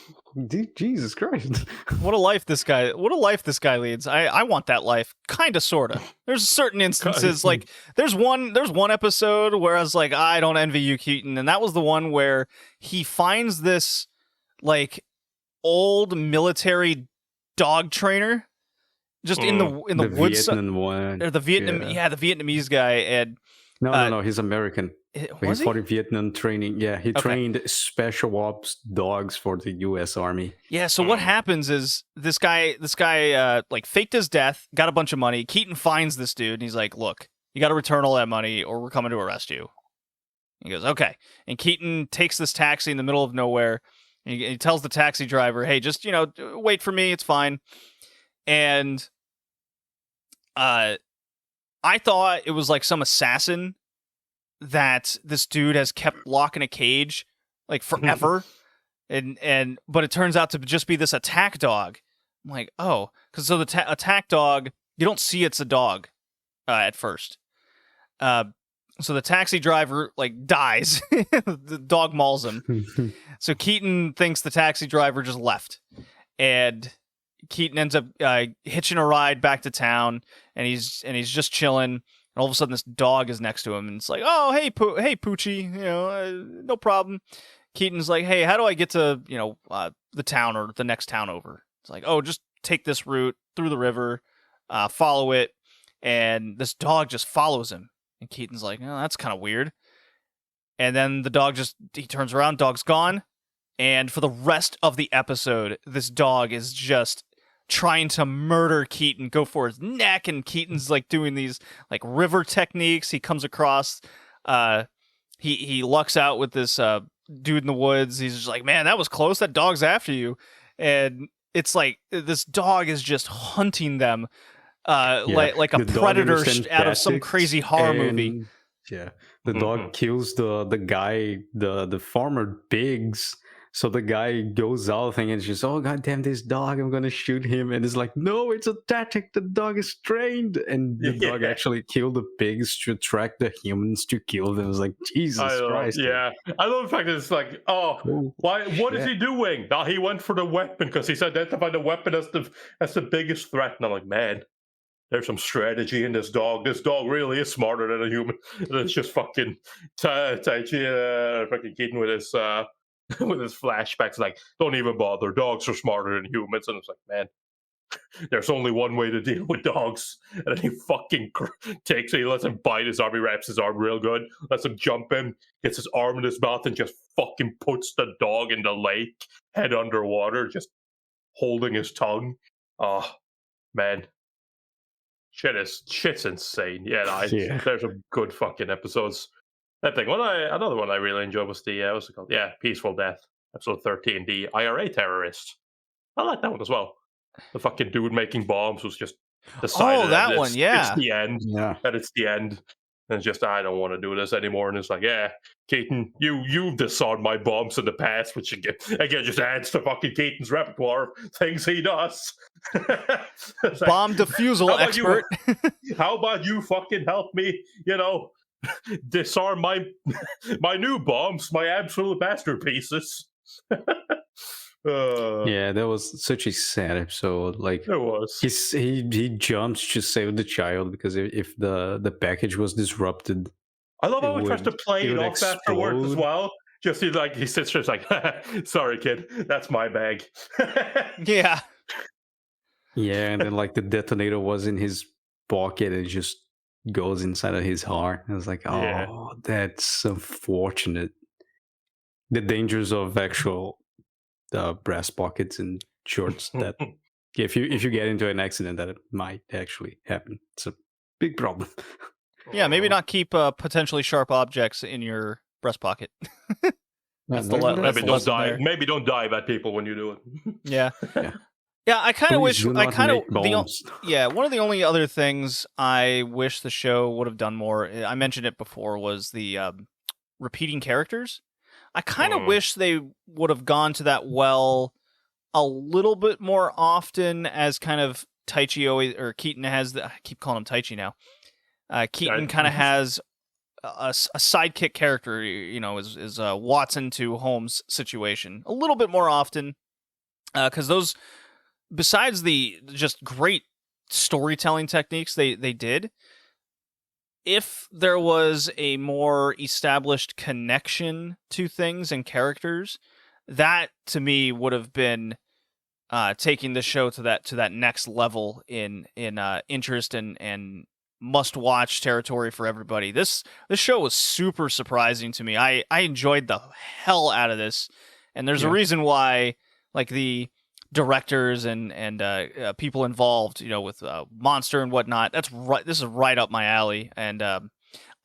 Jesus Christ. What a life this guy leads. I want that life, kind of, sort of. There's certain instances, like there's one episode where I was like, I don't envy you, Keaton, and that was the one where he finds this like old military dog trainer just in the woods, Vietnam one. or the Vietnam, Yeah. the Vietnamese guy, and No, he's American. was He he? fought in Vietnam training. Yeah, he Okay. trained special ops dogs for the U.S. Army. Yeah, so what happens is this guy like faked his death, got a bunch of money. Keaton finds this dude and he's like, "Look, you got to return all that money or we're coming to arrest you." He goes, "Okay." And Keaton takes this taxi in the middle of nowhere. And he tells the taxi driver, "Hey, just, wait for me, it's fine." And I thought it was like some assassin that this dude has kept locked in a cage like forever. But it turns out to just be this attack dog. I'm like, oh, because so the attack dog, you don't see it's a dog at first. So the taxi driver like dies. The dog mauls him. So Keaton thinks the taxi driver just left, and Keaton ends up hitching a ride back to town, and he's just chilling. And all of a sudden, this dog is next to him, and it's like, "Oh, hey, Poochie, no problem." Keaton's like, "Hey, how do I get to the town or the next town over?" It's like, "Oh, just take this route through the river, follow it," and this dog just follows him. And Keaton's like, "Oh, that's kind of weird." And then the dog he turns around, dog's gone, and for the rest of the episode, this dog is just trying to murder Keaton, go for his neck, and Keaton's like doing these like river techniques. He comes across, he lucks out with this dude in the woods. He's just like, "Man, that was close. That dog's after you," and it's like this dog is just hunting them, like a The dog predator understands out of some tactics, crazy horror and, movie. Yeah, the dog kills the guy, the farmer Biggs. So the guy goes out thinking, it's just, oh goddamn, this dog, I'm gonna shoot him, and it's like, no, it's a tactic. The dog is trained, and the dog actually killed the pigs to attract the humans to kill them. It's like, Jesus Christ. Yeah, I love the fact that it's like, Cool. why? What is he doing? No, he went for the weapon because he's identified the weapon as the biggest threat. And I'm like, man, there's some strategy in this dog. This dog really is smarter than a human. And it's just fucking fucking Keaton with his with his flashbacks. Like, don't even bother. Dogs are smarter than humans. And it's like, man, there's only one way to deal with dogs. And then he fucking he lets him bite his arm. He wraps his arm real good. Lets him jump in. Gets his arm in his mouth and just fucking puts the dog in the lake, head underwater, just holding his tongue. Oh, man. Shit's insane. Yeah, there's some good fucking episodes. That thing. Another one I really enjoyed was the what's it called? Yeah, Peaceful Death, episode 13, the IRA terrorist. I like that one as well. The fucking dude making bombs was just decided. Oh, that one, yeah. It's the end. Yeah. That it's the end. And it's just, I don't want to do this anymore. And it's like, yeah, Keaton, you've disarmed my bombs in the past, which again just adds to fucking Keaton's repertoire of things he does. Like, Bomb defusal expert. How about you fucking help me, disarm my new bombs, my absolute masterpieces. Yeah, that was such a sad episode. Like, it was. He jumps to save the child because if the package was disrupted, I love how he tries to would- play it it would off afterwards as explode. well. Just he sits there, like, sorry, kid, that's my bag. Yeah. Yeah, and then like the detonator was in his pocket and it just goes inside of his heart. I was like, oh, Yeah. that's unfortunate. The dangers of actual brass pockets and shorts that if you get into an accident that it might actually happen. It's a big problem. Yeah, maybe not keep potentially sharp objects in your breast pocket. That's the No, that's Maybe the don't lesson dive. there. Maybe don't dive at people when you do it. Yeah. Yeah. Yeah, I kind of Please wish do I not kind of make bombs. yeah, one of the only other things I wish the show would have done more, I mentioned it before, was the repeating characters. I kind of wish they would have gone to that well a little bit more often, as kind of Taichi always, or Keaton has I keep calling him Taichi now. Keaton kind of has a sidekick character, you know, is Watson to Holmes situation a little bit more often, because those, besides the just great storytelling techniques they did, if there was a more established connection to things and characters, that to me would have been taking the show to that next level in interest and must watch territory for everybody. This show was super surprising to me. I enjoyed the hell out of this, and there's a reason why, like, the directors and people involved, you know, with Monster and whatnot. That's right. This is right up my alley, and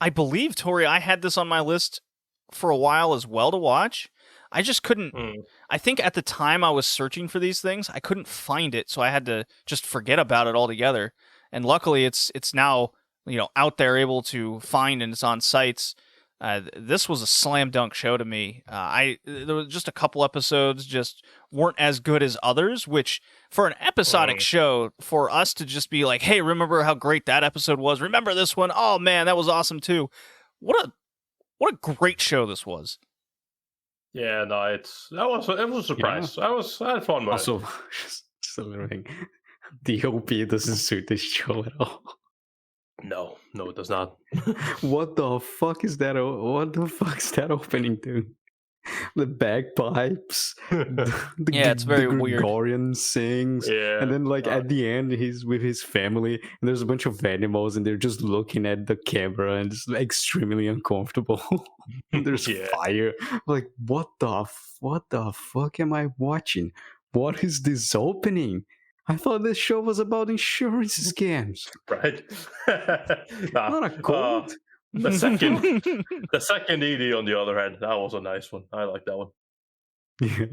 I believe, Tori, I had this on my list for a while as well to watch. I just couldn't. I think at the time I was searching for these things, I couldn't find it, so I had to just forget about it altogether. And luckily, it's now, you know, out there, able to find, and it's on sites. This was a slam dunk show to me. There was just a couple episodes just weren't as good as others, which for an episodic show, for us to just be like, hey, remember how great that episode was? Remember this one? Oh man, that was awesome too. What a great show this was. Yeah, no, it was a surprise. Yeah. I had fun with Also, just a little thing. The OP doesn't suit this show at all. it. No, it does not. What the fuck is that? What the fuck is that opening to? The bagpipes. It's very the weird. Gregorian sings. Yeah. And then, like, at the end, he's with his family, and there's a bunch of animals, and they're just looking at the camera, and it's extremely uncomfortable. And there's fire. Like, what the fuck am I watching? What is this opening? I thought this show was about insurance scams. Right. Not a cult. The second ED, on the other hand, that was a nice one. I like that one. Yeah,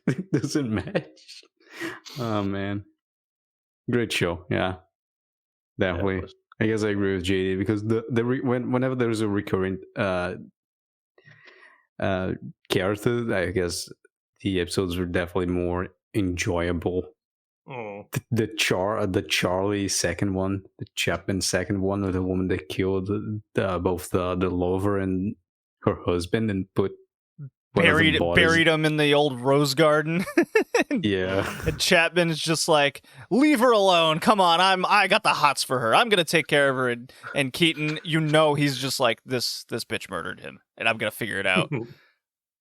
it doesn't match. Oh man, great show. Yeah, definitely. Yeah, I guess I agree with JD, because whenever there's a recurrent character, I guess the episodes were definitely more enjoyable. The Charlie second one, the Chapman second one, with the woman that killed both the lover and her husband and buried him in the old rose garden. Yeah. And Chapman is just like, leave her alone. Come on, I got the hots for her. I'm gonna take care of her. And Keaton, you know, he's just like, this bitch murdered him, and I'm gonna figure it out.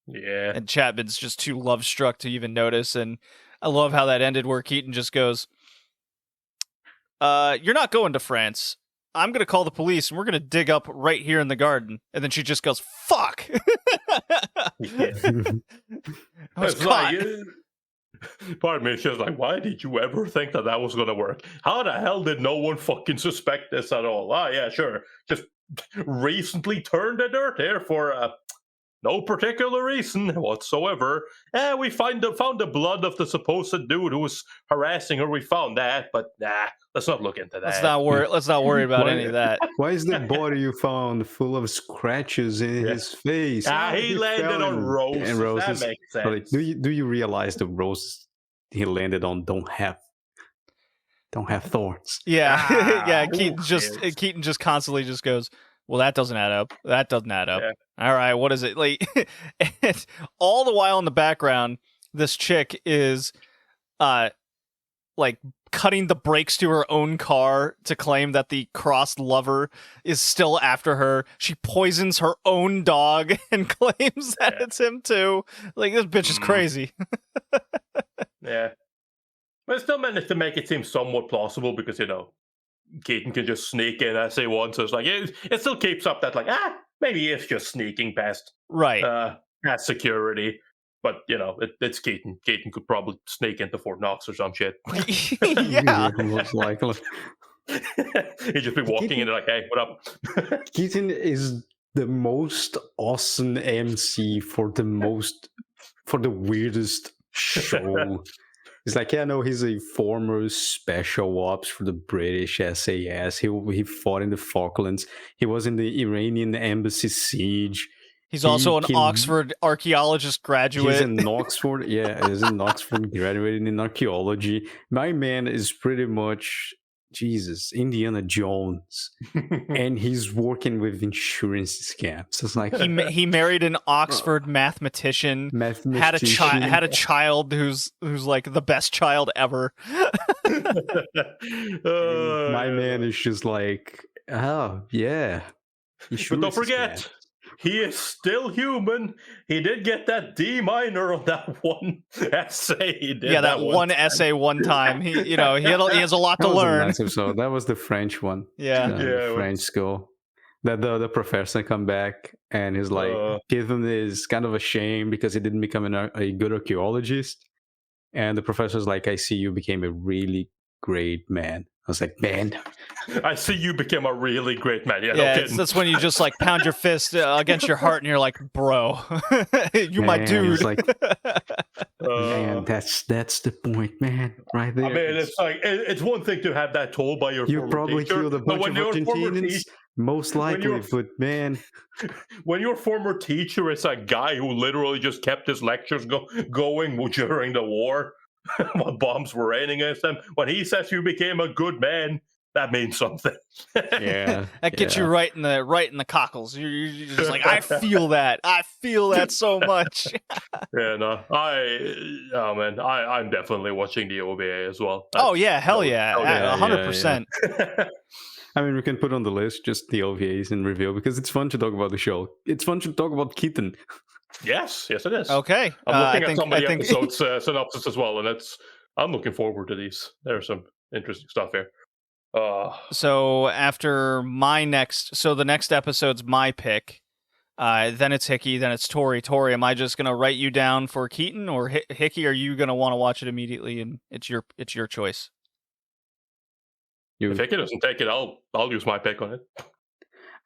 Yeah. And Chapman's just too love struck to even notice. And I love how that ended, where Keaton just goes, you're not going to France. I'm going to call the police, and we're going to dig up right here in the garden. And then she just goes, fuck! I was caught. Pardon me, it's just like, why did you ever think that was going to work? How the hell did no one fucking suspect this at all? Ah, yeah, sure. Just recently turned the dirt here for no particular reason whatsoever. We found the blood of the supposed dude who was harassing her. We found that, but let's not look into that. Let's not worry about any of that. Why is the body you found full of scratches in his face? He landed on roses. And roses. That makes sense. Like, do you realize the roses he landed on don't have thorns? Yeah. Yeah. Keaton just constantly just goes, well, that doesn't add up. That doesn't add up. Yeah. All right, what is it? Like, and all the while in the background, this chick is like cutting the brakes to her own car to claim that the crossed lover is still after her. She poisons her own dog and claims that it's him too. Like, this bitch is crazy. Yeah. But still managed to make it seem somewhat plausible because, Keaton can just sneak in as he wants. So it's like, it still keeps up that, like, maybe it's just sneaking past past security. But, it's Keaton. Keaton could probably sneak into Fort Knox or some shit. Yeah. Most likely. He'd just be walking in like, hey, what up? Keaton is the most awesome MC for the weirdest show. It's like, yeah, no, he's a former special ops for the British SAS. He fought in the Falklands. He was in the Iranian embassy siege. He's also an Oxford archaeologist graduate. He's in Oxford, he's in Oxford, graduated in archaeology. My man is pretty much, Jesus, Indiana Jones. And he's working with insurance scams. It's like he married an Oxford mathematician. Had a child who's like the best child ever. My man is just like, oh yeah. But don't forget, he is still human. He did get that D minor on that one essay. He did that one essay one time. He has a lot to learn. Nice episode. That was the French one. Yeah, French school. That the professor come back and he's like, Keaton is kind of ashamed because he didn't become a good archaeologist. And the professor's like, I see you became a really great man. I was like, man, I see you became a really great man. Yeah, that's when you just like pound your fist against your heart and you're like, bro, my dude. Like, man, that's the point, man, right there. I mean, it's like, it's one thing to have that told by your you former probably teacher, killed a bunch of Argentinians, most likely, but man. When your former teacher is a guy who literally just kept his lectures going during the war, while bombs were raining against them, when he says you became a good man, that means something. Yeah, that gets you right in the cockles. You're just like, I feel that so much. Yeah, no, I'm definitely watching the OVA as well. Oh yeah, hell yeah, 100%. I mean, we can put on the list just the OVAs and review because it's fun to talk about the show. It's fun to talk about Keaton. Yes, it is. Okay, I'm looking at some of the episodes synopsis as well, and I'm looking forward to these. There's some interesting stuff here. So after the next episode's my pick. Then it's Hickey, then it's Tori. Tori, am I just gonna write you down for Keaton, or Hickey? Are you gonna want to watch it immediately? And it's your choice. If Hickey doesn't take it, I'll use my pick on it.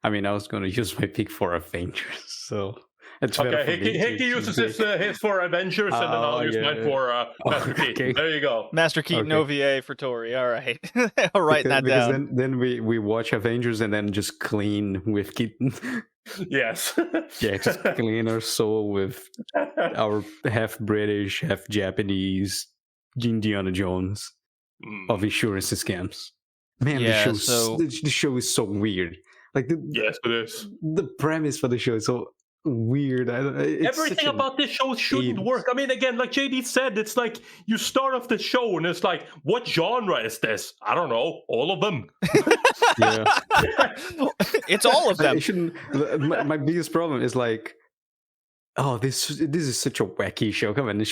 I mean, I was going to use my pick for Avengers, so. It's okay, Hickey uses his for Avengers, and then I'll use mine for Master Keaton. There you go. Master Keaton OVA for Tori. All right. I'll write that down. Then we watch Avengers and then just clean with Keaton. Yes. Yeah, just clean our soul with our half British, half Japanese Indiana Jones of insurance scams. Man, the show is so weird. Like yes, it is. The premise for the show is so weird. Everything about this show shouldn't work. I mean, again, like JD said, it's like you start off the show and it's like, what genre is this? I don't know. All of them. Yeah. It's all of them. My biggest problem is like, oh, this is such a wacky show. Come on, and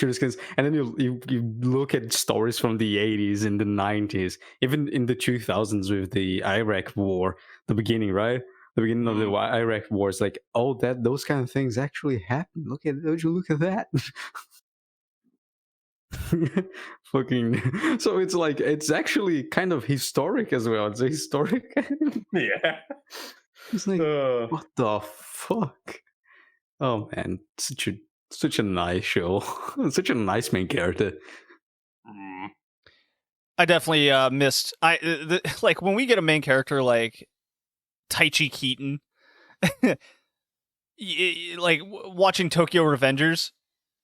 then you look at stories from the 80s and the 90s, even in the 2000s with the Iraq War, the beginning, right? The beginning of the Iraq War is like, oh, those kind of things actually happen. Look at that. Fucking. So it's like it's actually kind of historic as well. It's a historic. Yeah. It's like what the fuck. Oh man, such a nice show. Such a nice main character. I definitely missed. Like when we get a main character like Taichi Keaton, like watching Tokyo Revengers,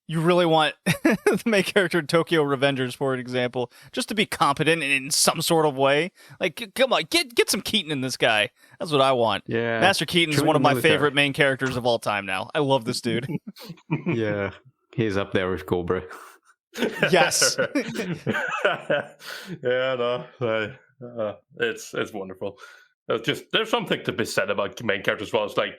you really want the main character in Tokyo Revengers, for example, just to be competent in some sort of way. Like, come on, get some Keaton in this guy. That's what I want. Yeah, Master Keaton is one of my favorite main characters of all time now. I love this dude. Yeah, he's up there with Cobra. Yes. Yeah, no, it's wonderful. There's something to be said about main characters as well. It's like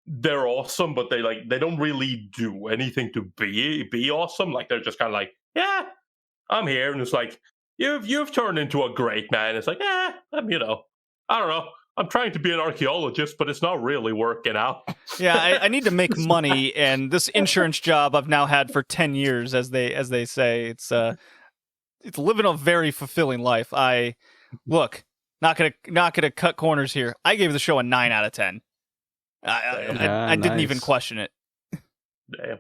they're awesome, but they don't really do anything to be awesome. Like they're just kind of like, yeah, I'm here, and it's like, you've turned into a great man. It's like, I don't know. I'm trying to be an archaeologist, but it's not really working out. Yeah, I need to make money, and this insurance job I've now had for 10 years, as they say, it's living a very fulfilling life. Look, not gonna cut corners here. I gave the show a 9 out of 10. I didn't even question it. Damn.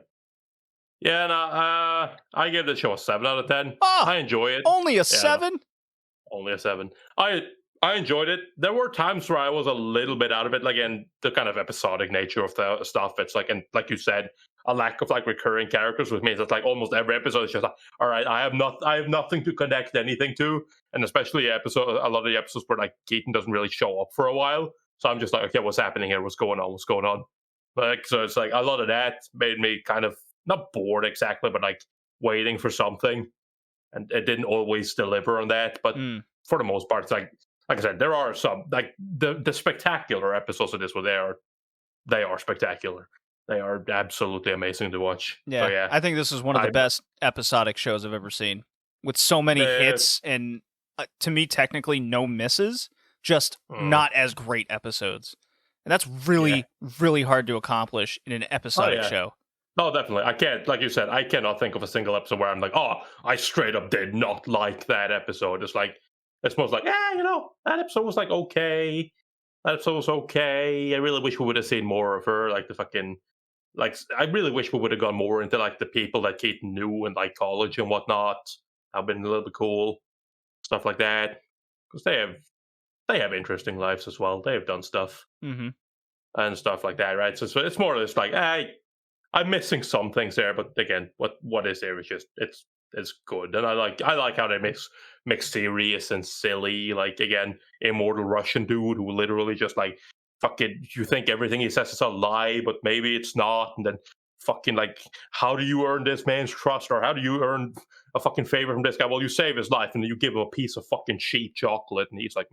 Yeah, no, I gave the show a 7 out of 10. Oh, I enjoy it. Only a 7? Only a 7. I enjoyed it. There were times where I was a little bit out of it, like in the kind of episodic nature of the stuff. It's like, and like you said, a lack of like recurring characters, which means it's like almost every episode is just like, all right, I have nothing to connect anything to, and especially a lot of the episodes where like Keaton doesn't really show up for a while. So I'm just like, okay, what's happening here? What's going on? Like, so it's like a lot of that made me kind of not bored exactly, but like waiting for something, and it didn't always deliver on that. But for the most part, it's like I said, there are some like the spectacular episodes of this where they are spectacular. They are absolutely amazing to watch. Yeah, so, yeah. I think this is one of the best episodic shows I've ever seen, with so many hits and to me technically no misses, just not as great episodes. And that's really hard to accomplish in an episodic show. No, definitely. I can't, like you said, I cannot think of a single episode where I'm like, oh, I straight up did not like that episode. It's like, it's most like, that episode was like, okay. That episode was okay. I really wish we would have seen more of her. Like the fucking, like, I really wish we would have gone more into like the people that Keaton knew in like college and whatnot. That would have been a little bit cool. Stuff like that. Because they have interesting lives as well. They have done stuff. Mm-hmm. And stuff like that, right? So it's more or less like, I'm missing some things there, but again, what is there is just it's good, and I like how they mix serious and silly. Like again, immortal Russian dude who literally just like fucking you think everything he says is a lie, but maybe it's not, and then fucking like how do you earn this man's trust, or how do you earn a fucking favor from this guy? Well, you save his life, and then you give him a piece of fucking cheap chocolate, and he's like,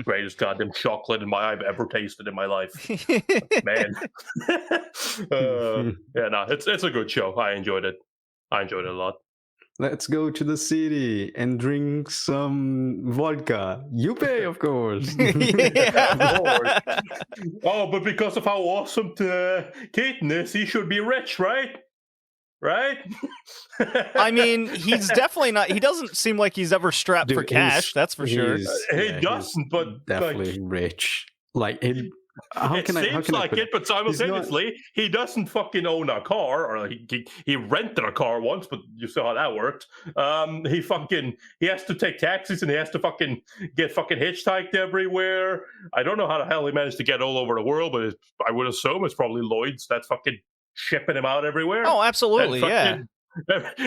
greatest goddamn chocolate I've ever tasted in my life. Man. It's a good show. I enjoyed it a lot. Let's go to the city and drink some vodka. You pay, of course. Of course. Oh, but because of how awesome Keaton is, he should be rich, right? Right? I mean, he's definitely not. He doesn't seem like he's ever strapped for cash. That's for sure. He doesn't, but definitely rich. Like, it seems like it, but simultaneously, he doesn't fucking own a car, or he rented a car once, but you saw how that worked. He has to take taxis, and he has to fucking get fucking hitchhiked everywhere. I don't know how the hell he managed to get all over the world, but I would assume it's probably Lloyd's that's fucking shipping him out everywhere. Oh, absolutely, yeah.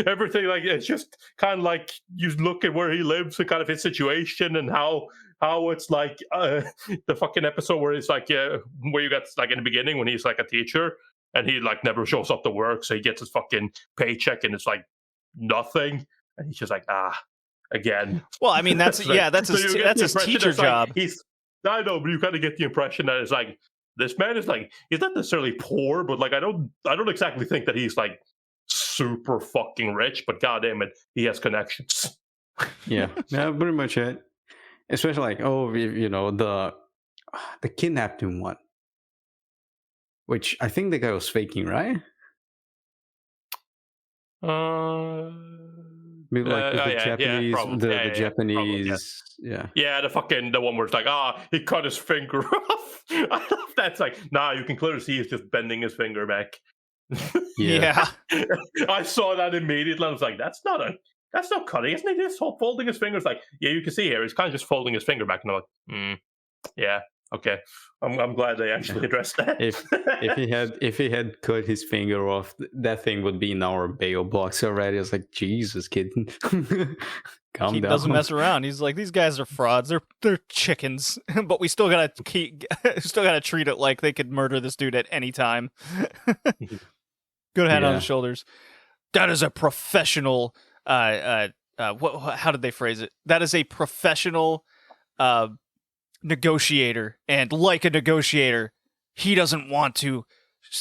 Everything, like, it's just kind of like you look at where he lives and kind of his situation, and how it's like the fucking episode where it's like where you got like in the beginning when he's like a teacher and he like never shows up to work, so he gets his fucking paycheck and it's like nothing, and he's just like again. Well, I mean that's like, that's his teacher job. Like, I know, but you kind of get the impression that it's like this man is like, he's not necessarily poor, but like I don't exactly think that he's like super fucking rich, but goddamn it, he has connections. Yeah, pretty much it. Especially like, the kidnapping one, which I think the guy was faking, right? Maybe like the Japanese, the Japanese, the one where it's like, he cut his finger off. I love that's like, you can clearly see he's just bending his finger back. Yeah. I saw that immediately. I was like, that's not cutting, isn't he? Just folding his fingers. Like, yeah, you can see here, he's kind of just folding his finger back, and I'm like, yeah, okay. I'm glad they actually addressed that. if he had cut his finger off, that thing would be in our bail box already. I was like, Jesus, kid, calm he down. Doesn't mess around. He's like, these guys are frauds. They're chickens, but we still gotta treat it like they could murder this dude at any time. Good head on his shoulders. That is a professional. How did they phrase it? That is a professional negotiator, and like a negotiator, he doesn't want to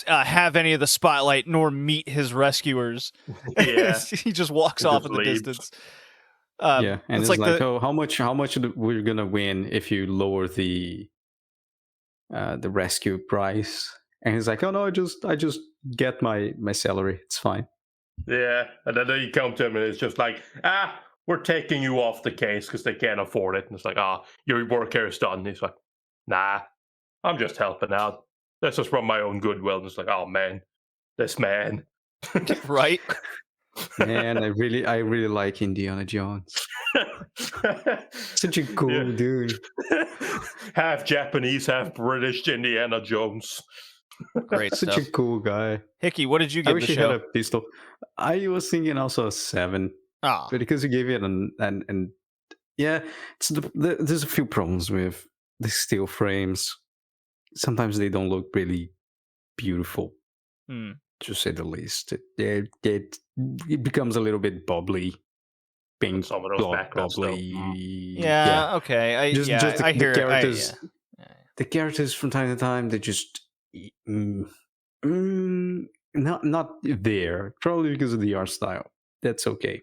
have any of the spotlight nor meet his rescuers. Yeah. He just walks off in the distance. Yeah, and it's like, the oh, how much we're gonna win if you lower the rescue price? And he's like, oh no, I just get my salary. It's fine. Yeah, and then you come to him and it's just like, we're taking you off the case because they can't afford it. And it's like, your work here is done. And he's like, nah, I'm just helping out. This is from my own goodwill. And it's like, oh man, this man. right. Man, I really like Indiana Jones. Such a cool dude. Half Japanese, half British Indiana Jones. Great Such stuff. a cool guy. Hickey, what did you I give wish the he had show? a pistol. I was thinking also a 7. Ah, But because you gave it and yeah, it's there's a few problems with the steel frames. Sometimes they don't look really beautiful, to say the least. It becomes a little bit bubbly, pink, Some of those backgrounds, bubbly. yeah, okay. I hear the it. characters. The characters from time to time they just not there. Probably because of the art style. That's okay.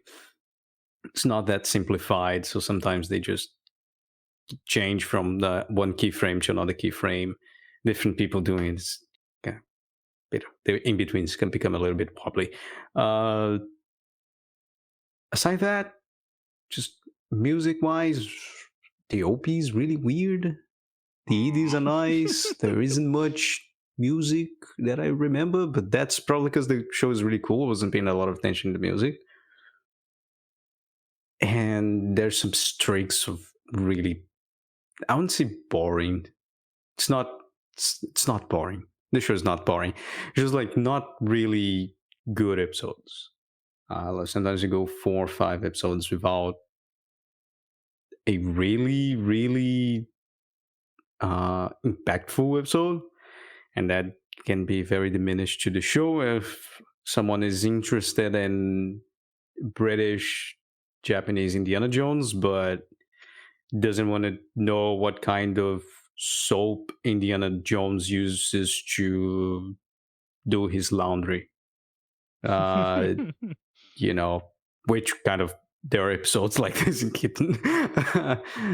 It's not that simplified, so sometimes they just change from the one keyframe to another keyframe. Different people doing it. The in betweens can become a little bit wobbly. Aside that, just music wise, the OP is really weird. The EDs are nice. There isn't much music that I remember, but that's probably because the show is really cool. I wasn't paying a lot of attention to music. And there's some streaks of really, I wouldn't say boring. It's not boring. The show is not boring. It's just like not really good episodes. Sometimes you go 4 or 5 episodes without a really, really impactful episode, and that can be very diminished to the show if someone is interested in British, Japanese Indiana Jones, but doesn't want to know what kind of soap Indiana Jones uses to do his laundry. Which kind of there are episodes like this in Keaton.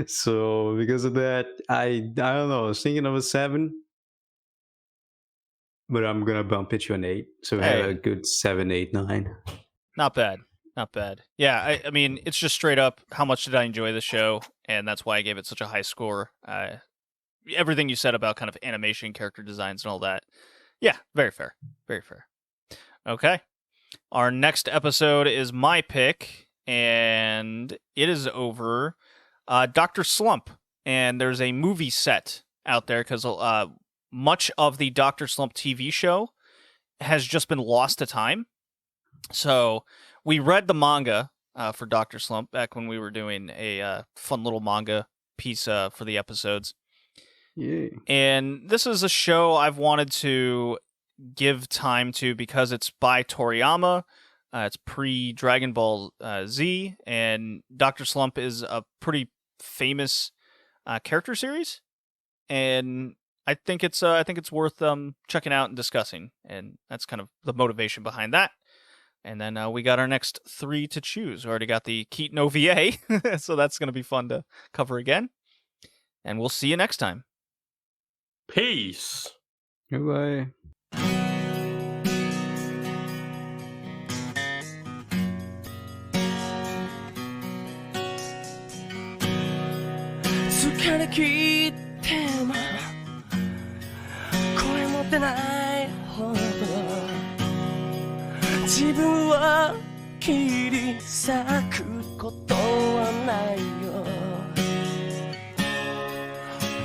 So because of that, I don't know. I was thinking of a 7, but I'm gonna bump it to an 8. So we had a good 7, 8, 9. Not bad. Yeah, I mean, it's just straight up, how much did I enjoy the show? And that's why I gave it such a high score. Everything you said about kind of animation, character designs, and all that. Yeah, very fair. Very fair. Okay. Our next episode is my pick, and it is over Dr. Slump. And there's a movie set out there because much of the Dr. Slump TV show has just been lost to time. So we read the manga for Dr. Slump back when we were doing a fun little manga piece for the episodes. Yeah. And this is a show I've wanted to give time to because it's by Toriyama. It's pre-Dragon Ball Z, and Dr. Slump is a pretty famous character series, and I think it's worth checking out and discussing, and that's kind of the motivation behind that. And then we got our next 3 to choose. We already got the Keaton OVA, so that's going to be fun to cover again. And we'll see you next time. Peace. Goodbye. 疲れ切っても声も出ないほど自分を切り裂くことはないよ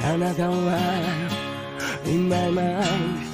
あなたは In my mind